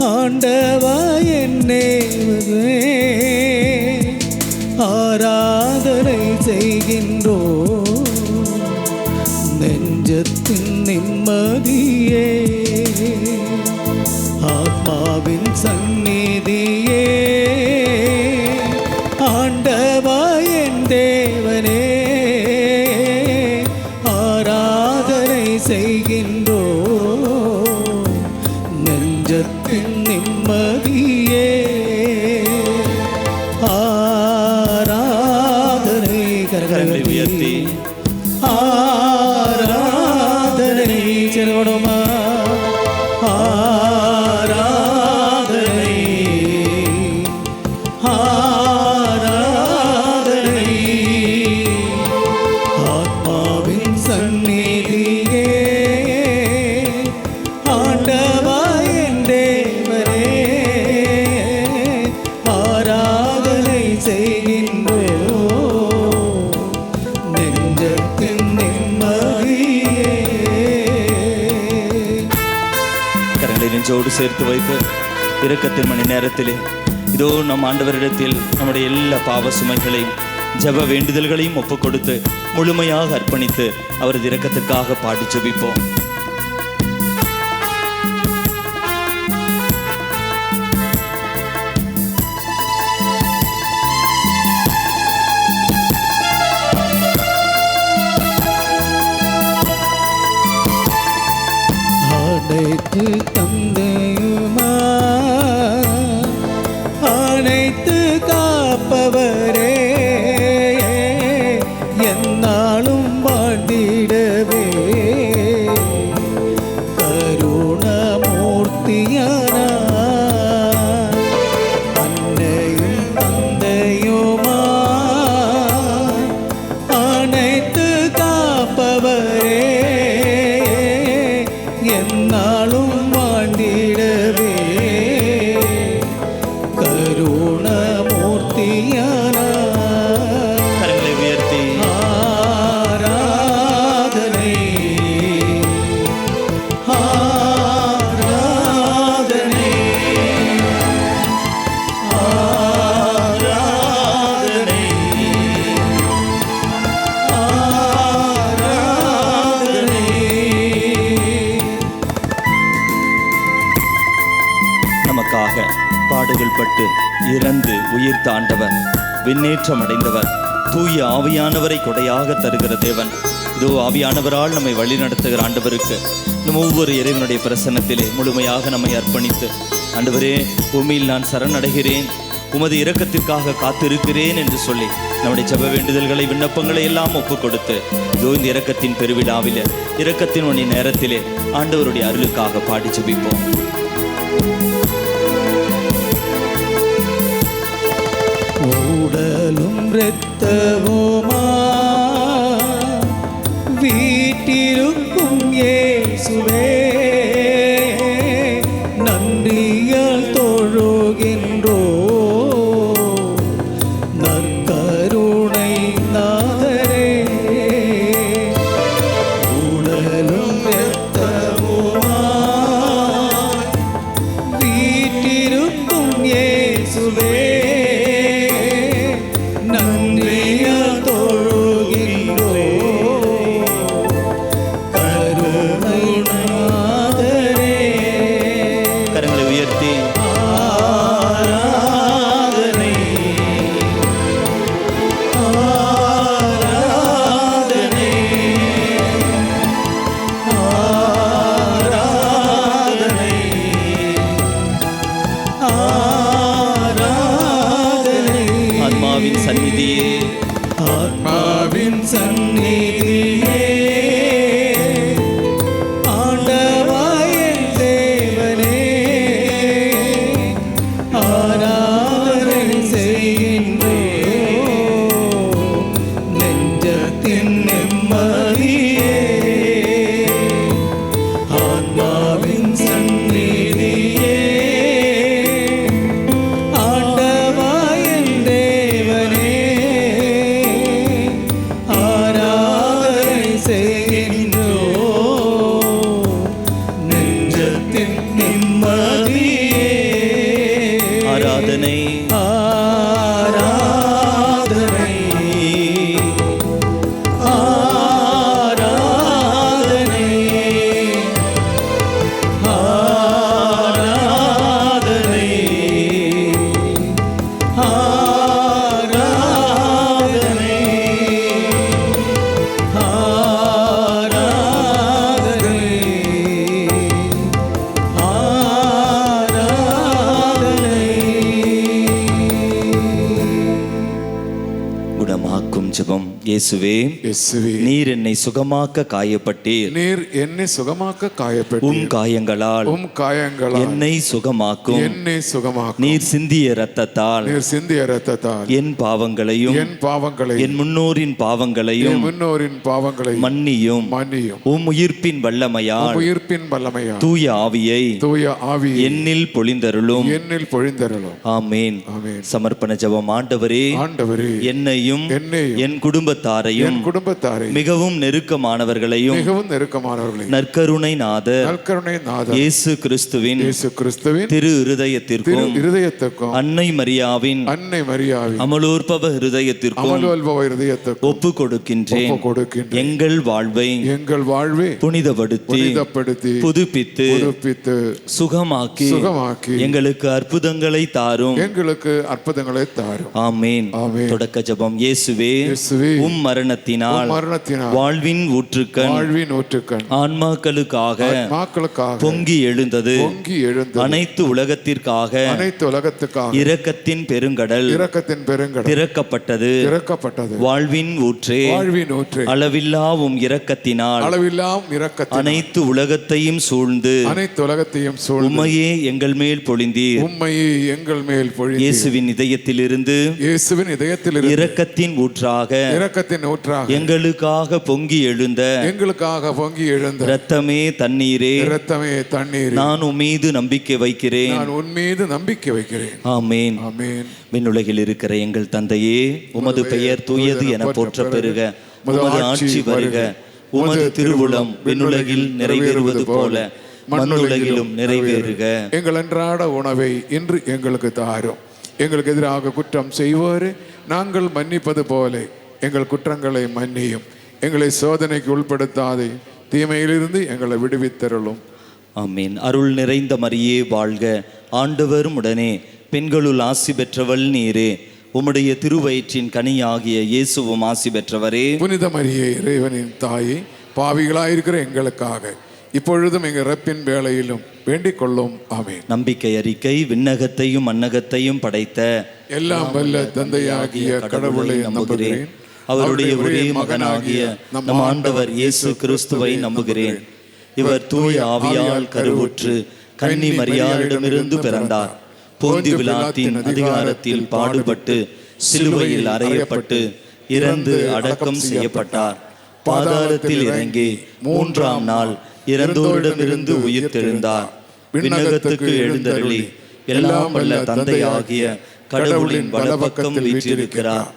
ஆண்டவா என்னே ஆராதனை செய்கின்றோ நெஞ்சத்தின் நிம்மதியே ஆத்மாவின் சந்நிதியே ஆண்டவா என் தேவனே ஆராதனை செய்கின்றோ நெஞ்சத்தின் நிம்மதியே ஆராதனை கரங்களை உயர்த்தி ஆராதனை செல்வடுமா ஆராதனை ஆராதனை ஆத்மாவின் சந்நிதியே ஆண்டவா என் தேவனே ஆராதனை செய்கின்றோ நெஞ்சத்தின் நிம்மதியே. கரங்களை நெஞ்சோடு சேர்த்து வைத்து இரக்கத்தின் மணி நேரத்திலே இதோ நம் ஆண்டவரிடத்தில் நம்முடைய எல்லா பாவ சுமைகளையும் ஜெப வேண்டுதல்களையும் ஒப்புக் கொடுத்து முழுமையாக அர்ப்பணித்து அவரது இரக்கத்திற்காக பாடி ஜெபிப்போம். அனைத்து தந்தையுமா அனைத்து காப்பவரே என்னாலும் வாழ்ந்திடவே கருணமூர்த்தியான அன்னையும் தந்தையுமா அனைத்து காப்பவரே என்னாலும் வாழ்ந்திடவே கருணமூர்த்தியான கரங்களை உயர்த்தி ஆராதனை ஆராதனை ஆராதனை நமக்காக பாடுகள் பட்டு இறந்து உயிர்த்த ஆண்டவர் விண்ணேற்றம் அடைந்தவர் தூய ஆவியானவரை கொடையாக தருகிற தேவன் இதோ ஆவியானவரால் நம்மை வழி நடத்துகிற ஆண்டவருக்கு நம் ஒவ்வொரு இறைவனுடைய பிரசன்னத்திலே முழுமையாக நம்மை அர்ப்பணித்து ஆண்டவரே பூமியில் நான் சரணடைகிறேன் உமது இரக்கத்திற்காக காத்திருக்கிறேன் என்று சொல்லி நம்முடைய ஜெப வேண்டுதல்களை விண்ணப்பங்களை எல்லாம் ஒப்புக் கொடுத்து இதோ இந்த இரக்கத்தின் பெருவிழாவில இரக்கத்தின் மணி நேரத்திலே ஆண்டவருடைய அருளுக்காக பாடி ஜெபிப்போம். உடலும் இரத்தமுமா வீட்டிருக்கும் இயேசுவே நன்றியால் தொழுகின்றோ நற்கருணை நாதரே உடலும் இரத்தமுமா வீட்டிருக்கும் இயேசுவே கரங்களை உயர்த்தி ஆராதனை ஆராதனை ஆராதனை ஆராதனை ஆத்மாவின் சந்நிதியே ஆத்மாவின் சந்நிதியே ஆண்டவா என் தேவனே ஆராதனை செய்கின்றோ நெஞ்சத்தின் நிம்மதியே ஆத்மாவின் சந்நிதியே ஆண்டவா என் தேவனே செய்கின்றோ நெஞ்சத்தின் நிம்மதியே இயேசுவே, இயேசுவே, நீர் என்னை சுகமாக்க காயப்பட்டீர். நீர் என்னை சுகமாக்க காயப்பட்டீர். உம் காயங்களால் என்னை சுகமாக்கும். என்னை சுகமாக்கும். நீர் சிந்திய இரத்தத்தால் நீர் சிந்திய இரத்தத்தால் என் பாவங்களையும் என் முன்னோரின் பாவங்களையும் மன்னியும். உம் உயிர்ப்பின் வல்லமையால் தூய ஆவியை என்னில் பொழிந்தருளும். ஆமென். சமர்ப்பண ஜெபம். ஆண்டவரே, என்னையும் என் குடும்பத்தாரையும் மிகவும் நெருக்கமானவர்களையும் நற்கருணை நாதர் இயேசு கிறிஸ்துவின் திரு இருதயத்திற்கும் அன்னை மரியாவின் அமலோற்பவ இருதயத்திற்கும் ஒப்பு கொடுக்கின்றேன். எங்கள் வாழ்வை புனிதப்படுத்தி புதுப்பித்து சுகமாக்கி எங்களுக்கு அற்புதங்களை தாரும். ஆமென். தொடக்க ஜெபம். இயேசுவே, உம் மரணத்தினால் வாழ்வின் ஊற்றுக்கண் ஆன்மாக்களுக்காக பொங்கி எழுந்தது. அனைத்து உலகத்திற்காக இரக்கத்தின் பெருங்கடல் திறக்கப்பட்டது. வாழ்வின் ஊற்றே, அளவில்லா உம் இரக்கத்தினால் அனைத்து உலகத்தையும் சூழ்ந்து உம்மையே எங்கள் மேல் பொழிந்தீர். இயேசுவின் இதயத்திலிருந்து இரக்கத்தின் ஊற்றாக எங்களுக்காக பொங்கி எழுந்த இரத்தமே தண்ணீரே, நான் உம்மீது நம்பிக்கை வைக்கிறேன். ஆமென். விண்ணுலகில் இருக்கிற எங்கள் தந்தையே, உமது பெயர் தூயது என போற்ற பெறுக. உமது ஆட்சி வருக. உமது திருவுளம் விண்ணுலகில் நிறைவேறுவது போல மண்ணுலகிலும் நிறைவேறுக. எங்கள் அன்றாட உணவை இன்று எங்களுக்கு தாரும். எங்களுக்கு எதிராக குற்றம் செய்வோரு நாங்கள் மன்னிப்பது போல எங்கள் குற்றங்களை மன்னியும். எங்களை சோதனைக்கு உட்படுத்தாதே, தீமையிலிருந்து எங்களை விடுவித்தருளும். ஆமீன். அருள் நிறைந்த மரியே வாழ்க. ஆண்டவரும் உடனே பெண்களுள் ஆசி பெற்றவள் நீரே. உம்முடைய திருவயிற்றின் கனியாகிய இயேசுவும் ஆசி பெற்றவரே. புனித மரியே, இறைவனின் தாயே, பாவிகளாயிருக்கிற எங்களுக்காக இப்பொழுதும் எங்கள் இறப்பின் வேளையிலும் வேண்டிக் கொள்ளும். ஆமென். நம்பிக்கை அறிக்கை. விண்ணகத்தையும் மண்ணகத்தையும் படைத்த எல்லாம் வல்ல தந்தையாகிய கடவுளை நம்புகிறேன். அவருடைய ஒரே மகனாகிய நம் ஆண்டவர் இயேசு கிறிஸ்துவை நம்புகிறேன். இவர் தூய ஆவியால் கருவுற்று கன்னி மரியாளிடமிருந்து பிறந்தார். போந்தி பிலாத்தின் அதிகாரத்தில் பாடுபட்டு சிலுவையில் அறையப்பட்டு இறந்து அடக்கம் செய்யப்பட்டார். பாதாளத்தில் இறங்கி மூன்றாம் நாள் இறந்தோரிடமிருந்து உயிர் தெழுந்தார். விண்ணகத்துக்கு எழுந்தருளி எல்லாம் வல்ல தந்தையாகிய கடவுளின் வலப்பக்கம் வீற்றிருக்கிறார்.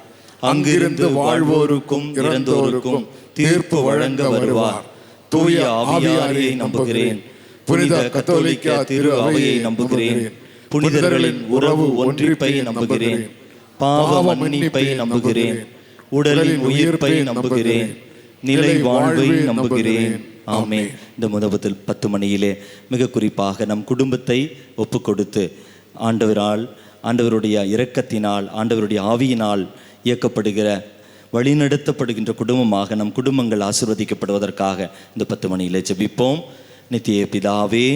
அங்கிருந்து வாழ்வோருக்கும் இறந்தோருக்கும் தீர்ப்பு வழங்க வருவார். தூய ஆவியாரை நம்புகிறேன். புனித கத்தோலிக்க திரு அவையை நம்புகிறேன். புனிதர்களின் உறவு ஒன்றிப்பை நம்புகிறேன். பாவ மன்னிப்பை நம்புகிறேன். உடலின் உயிர்ப்பை நம்புகிறேன். நிலை வாழ்வை நம்புகிறேன். ஆமென். இந்த முதல் 10 மணியிலே மிக குறிப்பாக நம் குடும்பத்தை ஒப்பு கொடுத்து ஆண்டவருடைய இரக்கத்தினால் ஆண்டவருடைய ஆவியினால் இயக்கப்படுகிற வழிநடத்தப்படுகின்ற குடும்பமாக நம் குடும்பங்கள் ஆசீர்வதிக்கப்படுவதற்காக இந்த 10 மணியிலே ஜெபிப்போம். நித்திய பிதாவே,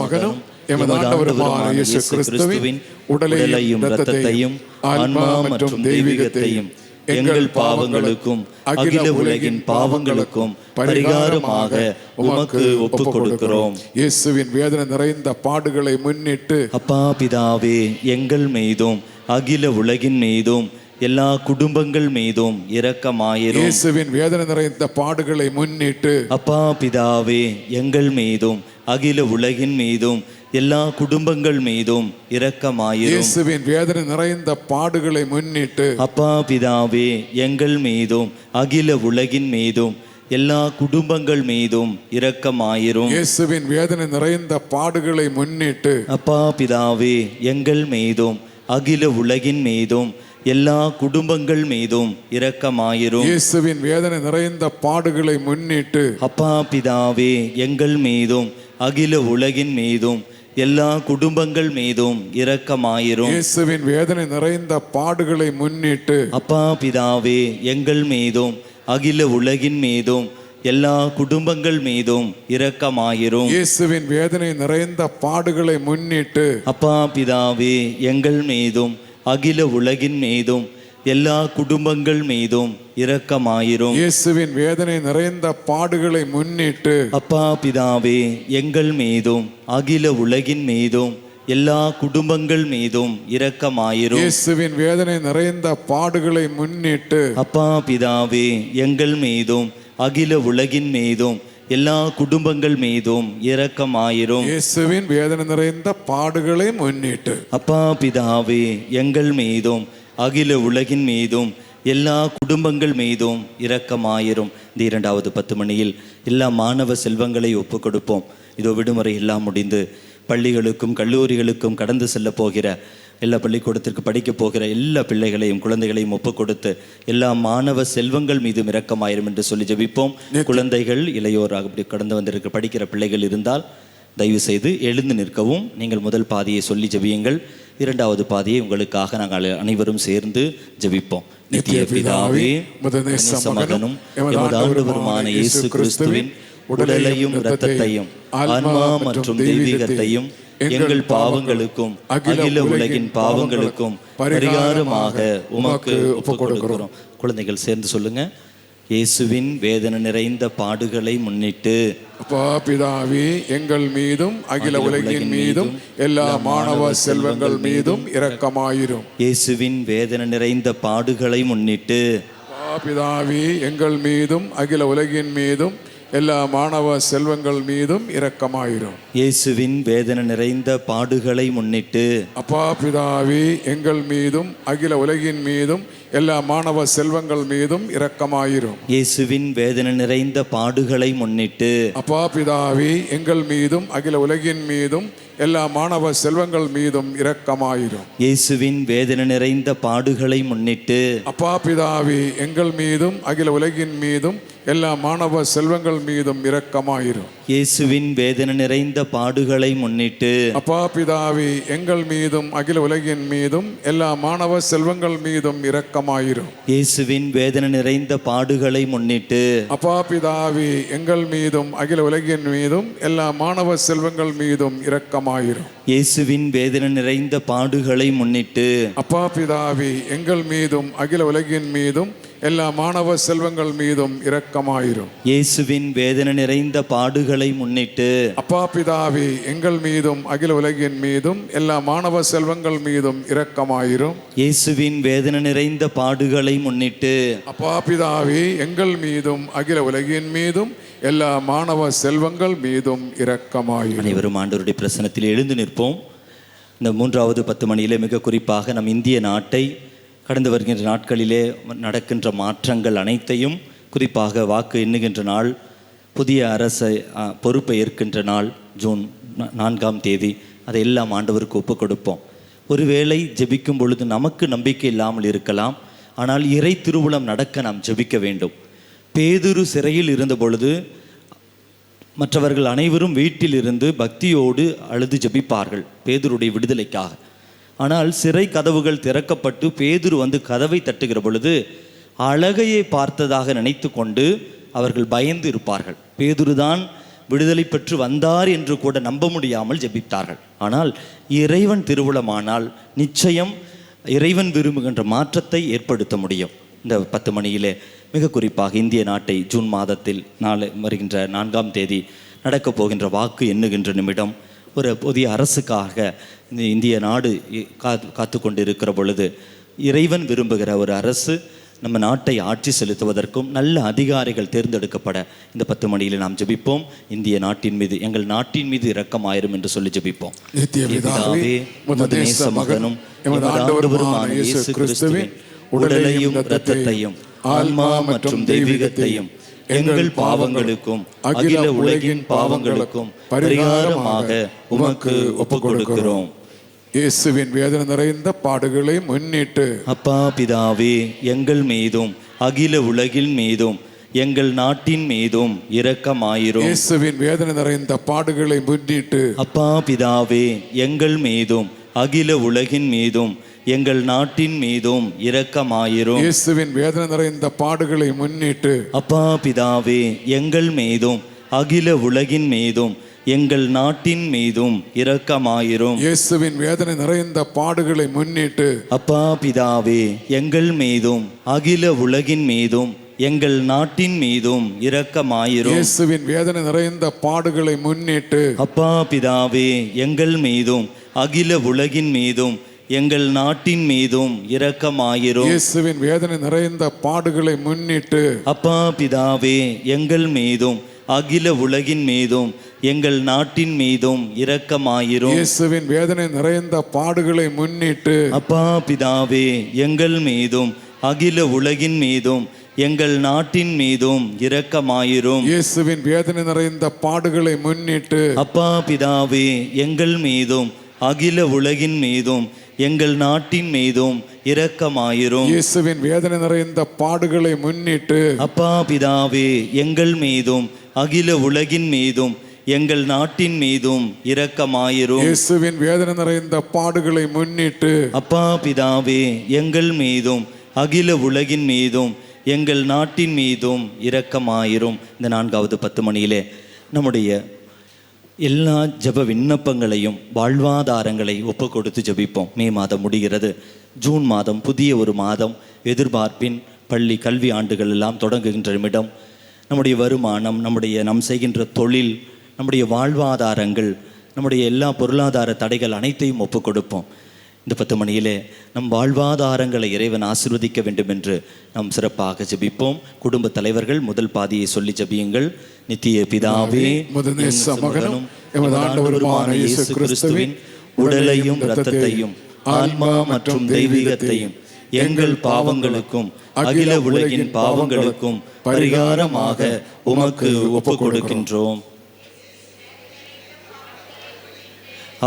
மகனும் எமது ஆண்டவருமான இயேசு கிறிஸ்துவின் உடலையும் இரத்தத்தையும் ஆன்மா மற்றும் தெய்வீகத்தையும் எங்கள் பாவங்களுக்கும் அகில உலகின் பாவங்களுக்கும் பரிகாரமாக உமக்கு ஒப்புக் கொடுக்கிறோம். இயேசுவின் வேதனை நிறைந்த பாடுகளை முன்னிட்டு அப்பா பிதாவே, எங்கள் மீதும் அகில உலகின் மீதும் எல்லா குடும்பங்கள் மீதும் இரக்கமாயிரும். இயேசுவின் வேதனை நிறைந்த பாடுகளை முன்னிட்டு அப்பா பிதாவே, எங்கள் மீதும் அகில உலகின் மீதும் எல்லா குடும்பங்கள் மீதும் இரக்கமாயிரும். இயேசுவின் வேதனை நிறைந்த பாடுகளை முன்னிட்டு அப்பா பிதாவே, எங்கள் மீதும் அகில உலகின் மீதும் எல்லா குடும்பங்கள் மீதும் இரக்கமாயிரும். இயேசுவின் வேதனை நிறைந்த பாடுகளை முன்னிட்டு அப்பா பிதாவே, எங்கள் மீதும் அகில உலகின் மீதும் எல்லா குடும்பங்கள் மீதும் இரக்கமாயிரும். இயேசுவின் வேதனை நிறைந்த பாடுகளை முன்னிட்டு அப்பா பிதாவே, எங்கள் மீதும் அகில உலகின் மீதும் எல்லா குடும்பங்கள் மீதும் இரக்கமாயிரும். இயேசுவின் வேதனை நிறைந்த பாடுகளை முன்னிட்டு அப்பா பிதாவே, எங்கள் மீதும் அகில உலகின் மீதும் எல்லா குடும்பங்கள் மீதும் இரக்கமாயிரும். இயேசுவின் வேதனை நிறைந்த பாடுகளை முன்னிட்டு அப்பா பிதாவே, எங்கள் மீதும் அகில உலகின் மீதும் எல்லா குடும்பங்கள் மீதும் இரக்கமாயிரும். இயேசுவின் வேதனை நிறைந்த பாடுகளை முன்னிட்டு அப்பா பிதாவே, எங்கள் மீதும் அகில உலகின் மீதும் எல்லா குடும்பங்கள் மீதும் இரக்கமாயிரும். இயேசுவின் வேதனை நிறைந்த பாடுகளை முன்னிட்டு அப்பா பிதாவே, எங்கள் மீதும் அகில உலகின் மீதும் எல்லா குடும்பங்கள் மீதும் இரக்கமாயிரும். இயேசுவின் வேதனை நிறைந்த பாடுகளை முன்னிட்டு அப்பா பிதாவே, எங்கள் மீதும் அகில உலகின் மீதும் எல்லா குடும்பங்கள் மீதும் இரக்கமாயிரும். இந்த 2வது 10 மணியில் எல்லா மாணவ செல்வங்களை ஒப்புக் கொடுப்போம். இதோ விடுமுறை எல்லாம் முடிந்து பள்ளிகளுக்கும் கல்லூரிகளுக்கும் கடந்து செல்ல போகிற எல்லா பள்ளிக்கூடத்திற்கு படிக்க போகிற எல்லா பிள்ளைகளையும் குழந்தைகளையும் ஒப்புக் கொடுத்து எல்லா மாணவ செல்வங்கள் மீதும் இரக்கமாயிரும் என்று சொல்லி ஜெபிப்போம். குழந்தைகள் இளையோராக அப்படி கடந்து வந்திருக்க படிக்கிற பிள்ளைகள் இருந்தால் தயவு செய்து எழுந்து நிற்கவும். நீங்கள் முதல் பாதியை சொல்லி ஜெபியுங்கள். 2வது பாதியை உங்களுக்காக நாங்கள் அனைவரும் சேர்ந்து ஜெபிப்போம். நித்திய பிதாவே, மகனும் எமது ஆண்டவருமான இயேசு கிறிஸ்துவின் உடலையும் இரத்தத்தையும் ஆன்மா மற்றும் தெய்வீகத்தையும் எங்கள் பாவங்களுக்கும் அகில உலகின் பாவங்களுக்கும் பரிகாரமாக உமக்கு ஒப்புக் கொடுக்கிறோம். குழந்தைகள் சேர்ந்து சொல்லுங்க. இயேசுவின் வேதனை நிறைந்த பாடுகளை முன்னிட்டு அப்பா பிதாவே, எங்கள் மீதும் அகில உலகின் மீதும் எல்லா மாணவ செல்வங்கள் மீதும் இரக்கமாயிரும். இயேசுவின் வேதனை நிறைந்த பாடுகளை முன்னிட்டு அப்பா பிதாவே, எங்கள் மீதும் அகில உலகின் மீதும் எல்லா மாணவ செல்வங்கள் மீதும் இரக்கமாயிரும். இயேசுவின் வேதனை நிறைந்த பாடுகளை முன்னிட்டு அப்பா பிதாவே, எங்கள் மீதும் அகில உலகின் மீதும் எல்லா மாணவ செல்வங்கள் மீதும் இரக்கமாயிரும். இயேசுவின் வேதனை நிறைந்த பாடுகளை முன்னிட்டு அப்பா பிதாவே, எங்கள் மீதும் அகில உலகின் மீதும் எல்லா மாணவ செல்வங்கள் மீதும் இரக்கமாயிரும். இயேசுவின் வேதனை நிறைந்த பாடுகளை முன்னிட்டு அப்பா பிதாவே, எங்கள் மீதும் அகில உலகின் மீதும் எல்லா மாணவ செல்வங்கள் மீதும் இரக்கமாயிரும். இயேசுவின் வேதனை நிறைந்த பாடுகளை முன்னிட்டு அப்பா பிதாவே, எங்கள் மீதும் அகில உலகின் மீதும் எல்லா மாணவ செல்வங்கள் மீதும் இரக்கமாயிரும். இயேசுவின் வேதனை நிறைந்த பாடுகளை முன்னிட்டு அப்பா பிதாவே, எங்கள் மீதும் அகில உலகின் மீதும் எல்லா மாணவ செல்வங்கள் மீதும் இரக்கமாயிரும். இயேசுவின் வேதனை நிறைந்த பாடுகளை முன்னிட்டு அப்பா பிதாவே, எங்கள் மீதும் அகில உலகின் மீதும் எல்லா மாணவ செல்வங்கள் மீதும் இரக்கமாயிரும். இயேசுவின் வேதனை நிறைந்த பாடுகளை முன்னிட்டு அப்பா பிதாவே, எங்கள் மீதும் அகில உலகின் மீதும் எல்லா மாணவ செல்வங்கள் மீதும் இரக்கமாயிரும். இயேசுவின் வேதனை நிறைந்த பாடுகளை முன்னிட்டு அப்பா பிதாவே, எங்கள் மீதும் அகில உலகின் மீதும் எல்லா மாணவ செல்வங்கள் மீதும் இரக்கமாயிரும். அனைவரும் ஆண்டவருடைய பிரசன்னத்தில் எழுந்து நிற்போம். இந்த 3வது 10 மணியிலே மிக குறிப்பாக நம் இந்திய நாட்டை கடந்து வருகின்ற நாட்களிலே நடக்கின்ற மாற்றங்கள் அனைத்தையும், குறிப்பாக வாக்கு எண்ணுகின்ற நாள், புதிய அரசை பொறுப்பை ஏற்கின்ற நாள் ஜூன் 4ஆம் தேதி, அதை எல்லாம் ஆண்டவருக்கு ஒப்புக் கொடுப்போம். ஒருவேளை ஜெபிக்கும் பொழுது நமக்கு நம்பிக்கை இல்லாமல் இருக்கலாம். ஆனால் இறை திருவுளம் நடக்க நாம் ஜெபிக்க வேண்டும். பேதுரு சிறையில் இருந்த பொழுது மற்றவர்கள் அனைவரும் வீட்டில் இருந்து பக்தியோடு அழுது ஜெபிப்பார்கள் பேதுருடைய விடுதலைக்காக. ஆனால் சிறை கதவுகள் திறக்கப்பட்டு பேதுரு வந்து கதவை தட்டுகிற பொழுது அழகையை பார்த்ததாக நினைத்து கொண்டு அவர்கள் பயந்து இருப்பார்கள். பேதுருதான் விடுதலை பெற்று வந்தார் என்று கூட நம்ப முடியாமல் ஜெபித்தார்கள். ஆனால் இறைவன் திருவுளமானால் நிச்சயம் இறைவன் விரும்புகின்ற மாற்றத்தை ஏற்படுத்த முடியும். இந்த 10 மணியிலே மிக குறிப்பாக இந்திய நாட்டை ஜூன் மாதத்தில் வருகின்ற 4ஆம் தேதி நடக்கப் போகின்ற வாக்கு எண்ணுகின்ற நிமிடம், ஒரு புதிய அரசுக்காக இந்த இந்திய நாடு காத்து கொண்டிருக்கிற பொழுது இறைவன் விரும்புகிற ஒரு அரசு நம்ம நாட்டை ஆட்சி செலுத்துவதற்கும் நல்ல அதிகாரிகள் தேர்ந்தெடுக்கப்பட இந்த 10 மணியில் நாம் ஜெபிப்போம். இந்திய நாட்டின் மீது, எங்கள் நாட்டின் மீது இரக்கமாயிரும் என்று சொல்லி ஜெபிப்போம். பிதாவே, உமது நேச மகனும் எமது ஆண்டவருமான இயேசு கிறிஸ்துவின் உடலையும் இரத்தத்தையும் ஆன்மா மற்றும் தெய்வீகத்தையும் எங்கள் பாவங்களுக்கும் அகில உலகின் பாவங்களுக்கும் பரிகாரமாக உமக்கு ஒப்புக் கொடுக்கிறோம். இயேசுவின் வேதனை நிறைந்த பாடுகளை முன்னிட்டு அப்பா பிதாவே, எங்கள் மீதும் அகில உலகின் மீதும் எங்கள் நாட்டின் மீதும் இரக்கமாயிரும். இயேசுவின் வேதனை நிறைந்த பாடுகளை முன்னிட்டு அப்பா பிதாவே, எங்கள் மீதும் அகில உலகின் மீதும் எங்கள் நாட்டின் மீதும் இரக்கமாயிரும். இயேசுவின் வேதனை நிறைந்த பாடுகளை முன்னிட்டு அப்பா பிதாவே, எங்கள் மீதும் அகில உலகின் மீதும் எங்கள் நாட்டின் மீதும் இரக்கமாயிரும். இயேசுவின் வேதனை நிறைந்த பாடுகளை முன்னிட்டு அப்பா பிதாவே, எங்கள் மீதும் அகில உலகின் மீதும் எங்கள் நாட்டின் மீதும் இரக்கமாயிரும். இயேசுவின் வேதனை நிறைந்த பாடுகளை முன்னிட்டு அப்பா பிதாவே, எங்கள் மீதும் அகில உலகின் மீதும் எங்கள் நாட்டின் மீதும் இரக்கமாயிரும். இயேசுவின் வேதனை நிறைந்த பாடுகளை முன்னிட்டு அப்பா பிதாவே, எங்கள் மீதும் அகில உலகின் மீதும் எங்கள் நாட்டின் மீதும் இரக்கமாயிரும். இயேசுவின் வேதனை நிறைந்த பாடுகளை முன்னிட்டு அப்பா பிதாவே, எங்கள் மீதும் அகில உலகின் மீதும் எங்கள் நாட்டின் மீதும் இரக்கமாயிரும். இயேசுவின் வேதனை நிறைந்த பாடுகளை முன்னிட்டு அப்பா பிதாவே, எங்கள் மீதும் அகில உலகின் மீதும் எங்கள் நாட்டின் மீதும் இரக்கமாயிரும். இயேசுவின் வேதனை நிறைந்த பாடுகளை முன்னிட்டு அப்பா பிதாவே, எங்கள் மீதும் அகில உலகின் மீதும் எங்கள் நாட்டின் மீதும் இரக்கமாயிரும். இயேசுவின் வேதனை நிறைந்த பாடுகளை முன்னிட்டு அப்பா பிதாவே, எங்கள் மீதும் அகில உலகின் மீதும் எங்கள் நாட்டின் மீதும் இரக்கமாயிரும். இந்த 4வது 10 மணியிலே நம்முடைய எல்லா ஜெப விண்ணப்பங்களையும் வாழ்வாதாரங்களை ஒப்பு கொடுத்து ஜெபிப்போம். மே மாதம் முடிகிறது. ஜூன் மாதம் புதிய ஒரு மாதம். எதிர்பார்ப்பின் பள்ளி கல்வி ஆண்டுகள் எல்லாம் தொடங்குகின்ற நிமிடம். நம்முடைய வருமானம், நாம் செய்கின்ற தொழில், நம்முடைய வாழ்வாதாரங்கள், நம்முடைய எல்லா பொருளாதார தடைகள் அனைத்தையும் ஒப்பு கொடுப்போம். இந்த 10 மணியிலே நம் வாழ்வாதாரங்களை இறைவன் ஆசீர்வதிக்க வேண்டும் என்று நாம் சிறப்பாக ஜெபிப்போம். குடும்ப தலைவர்கள் முதல் பாதியை சொல்லி ஜெபியுங்கள். நித்திய பிதாவே, முதநேச மகனும் எமது ஆண்டவருமான இயேசு கிறிஸ்துவின் உடலையும் இரத்தத்தையும் ஆன்மா மற்றும் தெய்வீகத்தையும் எங்கள் பாவங்களுக்கும் அகில உலகின் பாவங்களுக்கும் பரிகாரமாக உமக்கு ஒப்புக் கொடுக்கின்றோம்.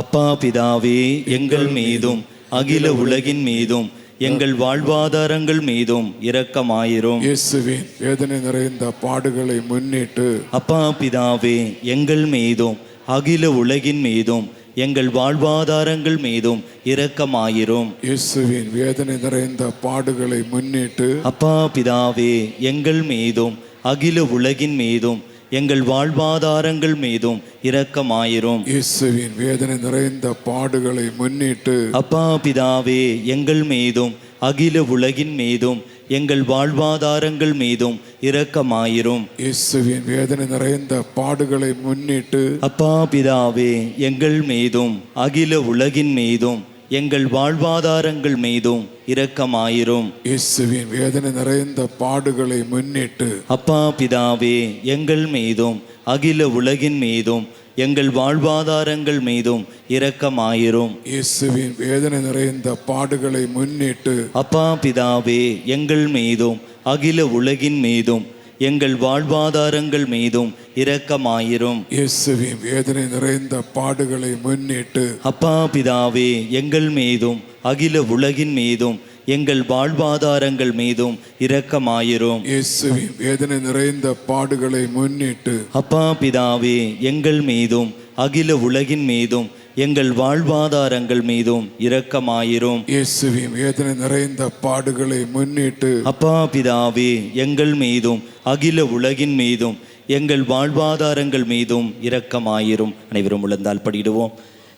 அப்பா பிதாவே, எங்கள் மீதும் அகில உலகின் மீதும் எங்கள் வாழ்வாதாரங்கள் மீதும் இரக்கமாயிரும். இயேசுவின் வேதனை நிறைந்த பாடுகளை முன்னிட்டு அப்பா பிதாவே, எங்கள் மீதும் அகில உலகின் மீதும் எங்கள் வாழ்வாதாரங்கள் மீதும் இரக்கமாயிரும். இயேசுவின் வேதனை நிறைந்த பாடுகளை முன்னிட்டு அப்பா பிதாவே, எங்கள் மீதும் அகில உலகின் மீதும் எங்கள் வாழ்வாதாரங்கள் மீதும் இரக்கமாயிரும். இயேசுவின் வேதனை நிறைந்த பாடுகளை முன்னிட்டு அப்பா பிதாவே, எங்கள் மீதும் அகில உலகின் மீதும் எங்கள் வாழ்வாதாரங்கள் மீதும் இரக்கமாயிரும். இயேசுவின் வேதனை நிறைந்த பாடுகளை முன்னிட்டு அப்பா பிதாவே, எங்கள் மீதும் அகில உலகின் மீதும் எங்கள் வாழ்வாதாரங்கள் மீதும் இரக்கமாயிரும். இயேசுவின் வேதனை நிறைந்த பாடுகளை முன்னிட்டு அப்பா பிதாவே, எங்கள் மீதும் அகில உலகின் மீதும் எங்கள் வாழ்வாதாரங்கள் மீதும் இரக்கமாயிரும். இயேசுவின் வேதனை நிறைந்த பாடுகளை முன்னிட்டு அப்பா பிதாவே, எங்கள் மீதும் அகில உலகின் மீதும் எங்கள் வாழ்வாதாரங்கள் மீதும் இரக்கமாயிரும். இயேசுவின் வேதனை நிறைந்த பாடுகளை முன்னிட்டு அப்பா பிதாவே, எங்கள் மீதும் அகில உலகின் மீதும் எங்கள் வாழ்வாதாரங்கள் மீதும் இரக்கமாயிரும். இயேசுவின் வேதனை நிறைந்த பாடுகளை முன்னிட்டு அப்பா பிதாவே, எங்கள் மீதும் அகில உலகின் மீதும் எங்கள் வாழ்வாதாரங்கள் மீதும் இரக்கமாயிரும். இயேசுவின் வேதனை நிறைந்த பாடுகளை முன்னிட்டு அப்பா பிதாவே, எங்கள் மீதும் அகில உலகின் மீதும் எங்கள் வாழ்வாதாரங்கள் மீதும் இரக்கமாயிரும். அனைவரும் உழந்தால் படிடுவோம்.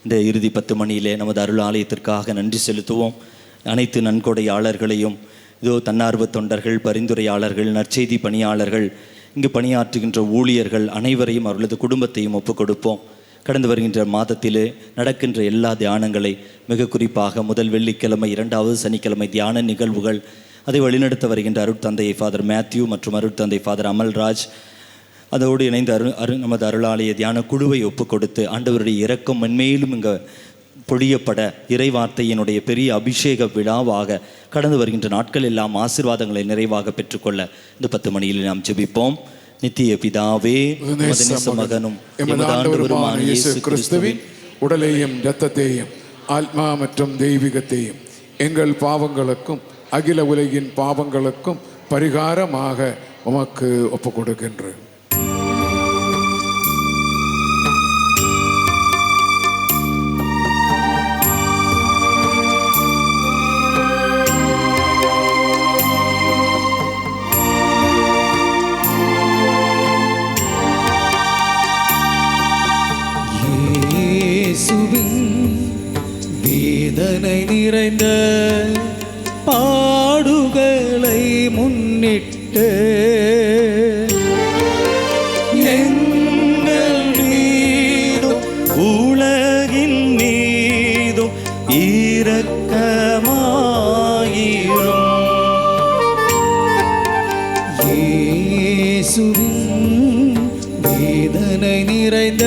இந்த இறுதி 10 மணியிலே நமது அருள் ஆலயத்திற்காக நன்றி செலுத்துவோம். அனைத்து நன்கொடையாளர்களையும், இதோ தன்னார்வ தொண்டர்கள், பரிந்துரையாளர்கள், நற்செய்தி பணியாளர்கள், இங்கு பணியாற்றுகின்ற ஊழியர்கள் அனைவரையும் அவர்களது குடும்பத்தையும் ஒப்புக் கொடுப்போம். கடந்து வருகின்ற மாதத்திலே நடக்கின்ற எல்லா தியானங்களை, மிக குறிப்பாக முதல் வெள்ளிக்கிழமை, 2வது சனிக்கிழமை தியான நிகழ்வுகள், அதை வழிநடத்த வருகின்ற அருட்தந்தை ஃபாதர் மேத்யூ மற்றும் அருட்தந்தை ஃபாதர் அமல்ராஜ், அதோடு இணைந்த நமது அருளாலய தியான குழுவை ஒப்புக் கொடுத்து ஆண்டவருடைய இரக்கம் மென்மேலும் இங்கே பொழியப்பட இறைவார்த்தையினுடைய பெரிய அபிஷேக விழாவாக கடந்து வருகின்ற நாட்கள் எல்லாம் ஆசீர்வாதங்களை நிறைவாக பெற்றுக்கொள்ள இந்த 10 மணியில் நாம் ஜெபிப்போம். நித்திய பிதாவே, மகனும் எமது ஆண்டவருமான இயேசு கிறிஸ்துவின் உடலையும் இரத்தத்தையும் ஆத்மா மற்றும் தெய்வீகத்தையும் எங்கள் பாவங்களுக்கும் அகில உலகின் பாவங்களுக்கும் பரிகாரமாக உமக்கு ஒப்புக் கொடுக்கின்றேன். வேதனை நிறைந்த பாடுகளை முன்னிட்டு எங்கள் மீதும் உலகின் மீதும் இரக்கமாயிரும். இயேசுவின் வேதனை நிறைந்த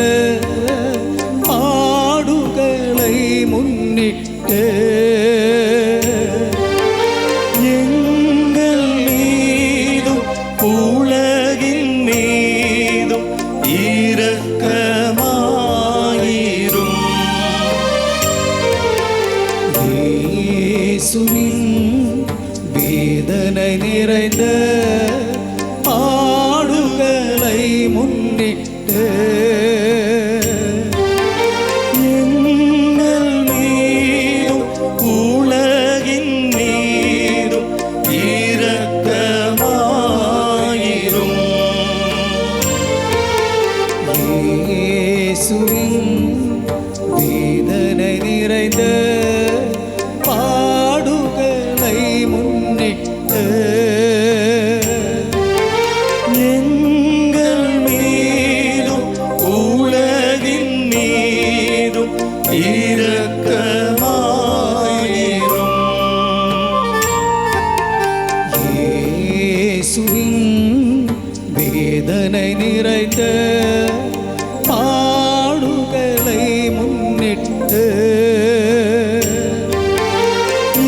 பாடுகளை முன்னிட்டு எங்கள் மீதும் உலகின் மீதும் இரக்கமாயிரும். இயேசுவின் வேதனை நிறைந்த பாடுகளை முன்னிட்டு எங்கள் மீதும் உலகின் மீதும் இரக்கமாயிரும். இயேசுவின் வேதனை நிறைந்த பாடுகளை முன்னிட்டு எங்கள் மீதும் உலகின் மீதும் இரக்கமாயிரும். இயேசுவின் வேதனை நிறைந்த பாடுகளை முன்னிட்டு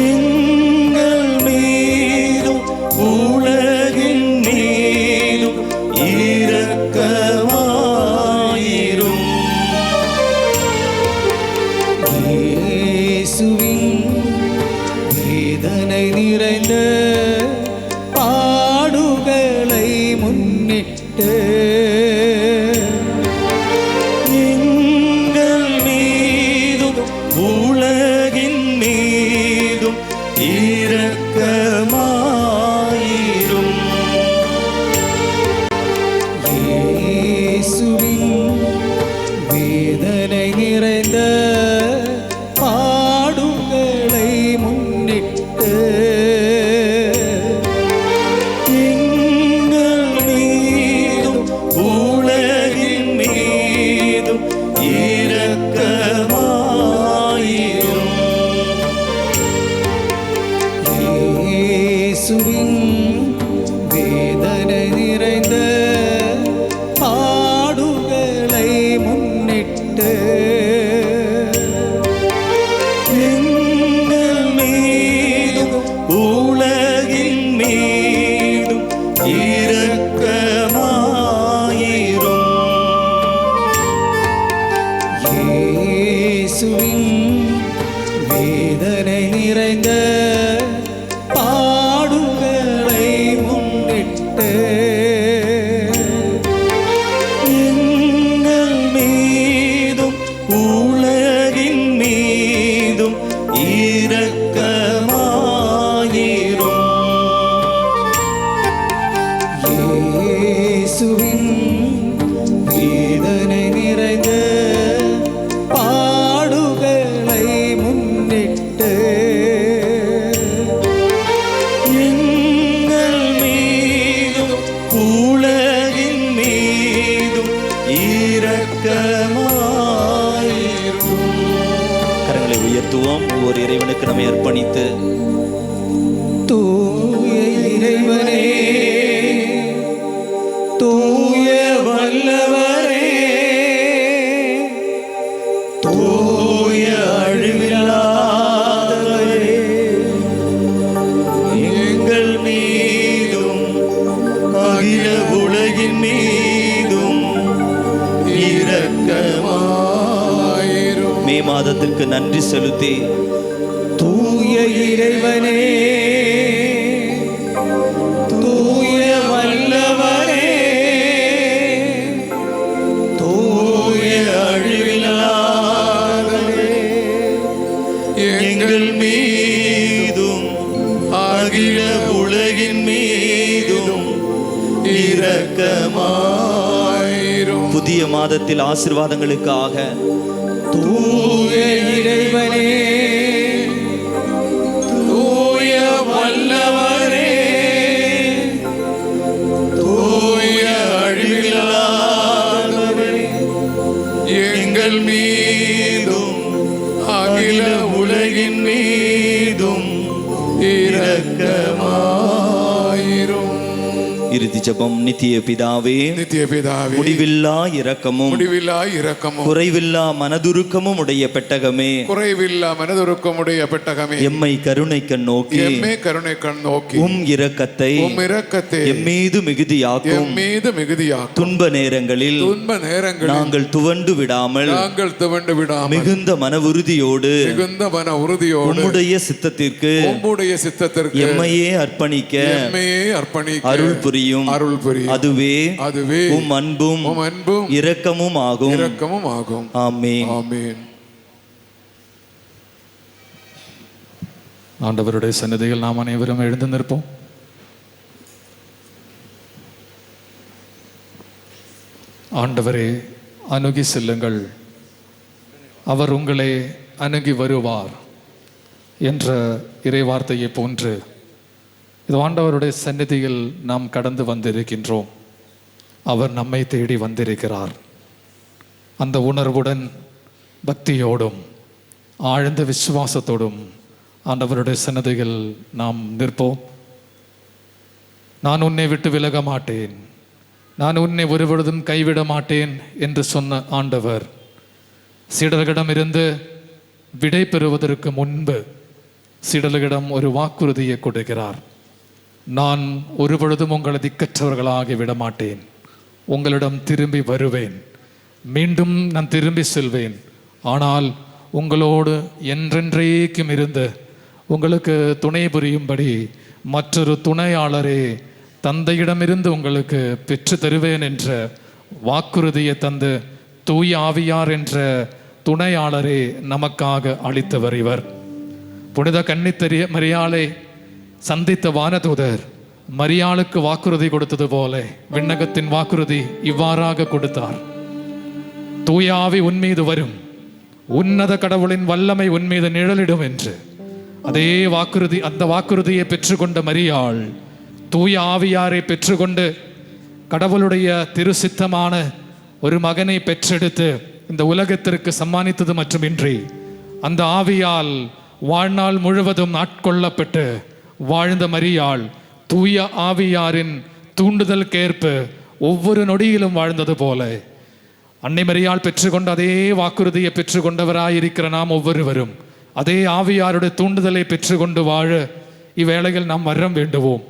எங்கள் மீதும் உலகின் மீதும் இரக்கமாயிரும். இயேசுவின் வேதனை நிறைந்த பாடுகளை முன்னிட்டு எங்கள் மீதும் உலகின் மீதும் இரக்கமாயிரும். இயேசுவின் வேதனை நிறைந்த பாடுகளை முன்னிட்டு எங்கள் மீதும் உலகின் மீதும் இரக்கமாயிரும். இயேசுவின் வேதனை நிறைந்த பாடுகளை முன்னிட்டு எங்கள் மீதும் உலகின் மீதும் இரக்கமாயிரும். இயேசுவின் வேதனை நிறைந்த பாடுகளை முன்னிட்டு எங்கள் மீதும் உலகின் மீதும் இரக்கமாயிரும். இயேசுவின் வேதனை நிறைந்த பாடுகளை முன்னிட்டு எங்கள் மீதும் உலகின் மீதும் இரக்கமாயிரும். கரங்களை உயர்த்துவோம். ஒவ்வொரு இறைவனுக்கு நம்மை அர்ப்பணித்து தூய இறைவனே, தூய வல்லவரே, தூய அழிவில்லாதவரே, எங்கள் மீதும் அகில உலகின் மீதும் இரக்கமாயிரும். மே மாதத்திற்கு நன்றி செலுத்தி தூய இறைவனே, தூய வல்லவரே, தூய அழிவில்லாதவரே, எங்கள் மீதும் அகில உலகின் மீதும் இரக்கமாயிரும். புதிய மாதத்தில் ஆசீர்வாதங்களுக்காக தூய இறைவனே, தூய வல்லவரே, தூய அழிவில்லாதவரே, எங்கள் மீதும் அகில உலகின் மீதும் இரக்கமாயிரும். இறுதி ஜெபம். நித்திய பிதாவே, நித்திய பிதாவே, முடிவில்லா இரக்கமும் முடிவில்லா இரக்கமும் குறைவில்லா மனதுருக்கமும் உடைய பெட்டகமே, குறைவில்லா மனதுருக்கமுடைய பெட்டகமே, எம்மை கருணை கண் நோக்கி எம்மை கருணை கண் நோக்கி உம் இரக்கத்தை எம்மீது மிகுதியாக்கும். எம்மீது மிகுதியாக்கும். துன்ப நேரங்களில் நாங்கள் துவண்டு விடாமல் மிகுந்த மன உறுதியோடு உம்முடைய சித்தத்திற்கு எம்மையே அர்ப்பணிக்க அருள் புரியும். அதுவே உம் அன்பும் இரக்கமும் ஆகும். ஆமென். ஆண்டவருடைய சன்னதியில் நாம் அனைவரும் எழுந்து நிற்போம். ஆண்டவரே, அணுகி செல்லுங்கள், அவர் உங்களை அணுகி வருவார் என்ற இறைவார்த்தையை போன்று இது ஆண்டவருடைய சந்நிதியில் நாம் கடந்து வந்திருக்கின்றோம். அவர் நம்மை தேடி வந்திருக்கிறார். அந்த உணர்வுடன், பக்தியோடும், ஆழ்ந்த விசுவாசத்தோடும் ஆண்டவருடைய சன்னதியில் நாம் நிற்போம். நான் உன்னை விட்டு விலக மாட்டேன், நான் உன்னை ஒருபொழுதும் கைவிட மாட்டேன் என்று சொன்ன ஆண்டவர் சீடர்களிடமிருந்து விடை பெறுவதற்கு முன்பு சீடர்களிடம் ஒரு வாக்குறுதியை கொடுக்கிறார். நான் ஒருபொழுதும் உங்களை திக்கற்றவர்களாகி விடமாட்டேன், உங்களிடம் திரும்பி வருவேன், மீண்டும் நான் திரும்பி செல்வேன். ஆனால் உங்களோடு என்றென்றைக்கும் இருந்து உங்களுக்கு துணை புரியும்படி மற்றொரு துணையாளரே தந்தையிடமிருந்து உங்களுக்கு பெற்று தருவேன் என்ற வாக்குறுதியை தந்து தூய ஆவியார் என்ற துணையாளரே நமக்காக அளித்தவர் இவர். புனித கன்னித்தரிய மரியாளை சந்தித்த வானதூதர் மரியாளுக்கு வாக்குறுதி கொடுத்தது போல விண்ணகத்தின் வாக்குறுதி இவ்வாறாக கொடுத்தார். தூய ஆவி உன்மீது வரும், உன்னத கடவுளின் வல்லமை உன்மீது நிழலிடும் என்று. அதே வாக்குறுதி, அந்த வாக்குறுதியை பெற்றுக்கொண்ட மரியாள் தூய ஆவியாரை பெற்றுக்கொண்டு கடவுளுடைய திருசித்தமான ஒரு மகனை பெற்றெடுத்து இந்த உலகத்திற்கு சம்மானித்தது மட்டுமின்றி அந்த ஆவியால் வாழ்நாள் முழுவதும் ஆட்கொள்ளப்பட்டு வாழ்ந்த மரியாள் தூய ஆவியாரின் தூண்டுதலுக்கேற்ப ஒவ்வொரு நொடியிலும் வாழ்ந்தது போல அன்னை மரியாள் பெற்றுக்கொண்ட அதே வாக்குறுதியை பெற்றுக்கொண்டவராயிருக்கிற நாம் ஒவ்வொருவரும் அதே ஆவியாருடைய தூண்டுதலை பெற்றுக்கொண்டு வாழ இவ்வேளையில் நாம் வரம் வேண்டுவோம்.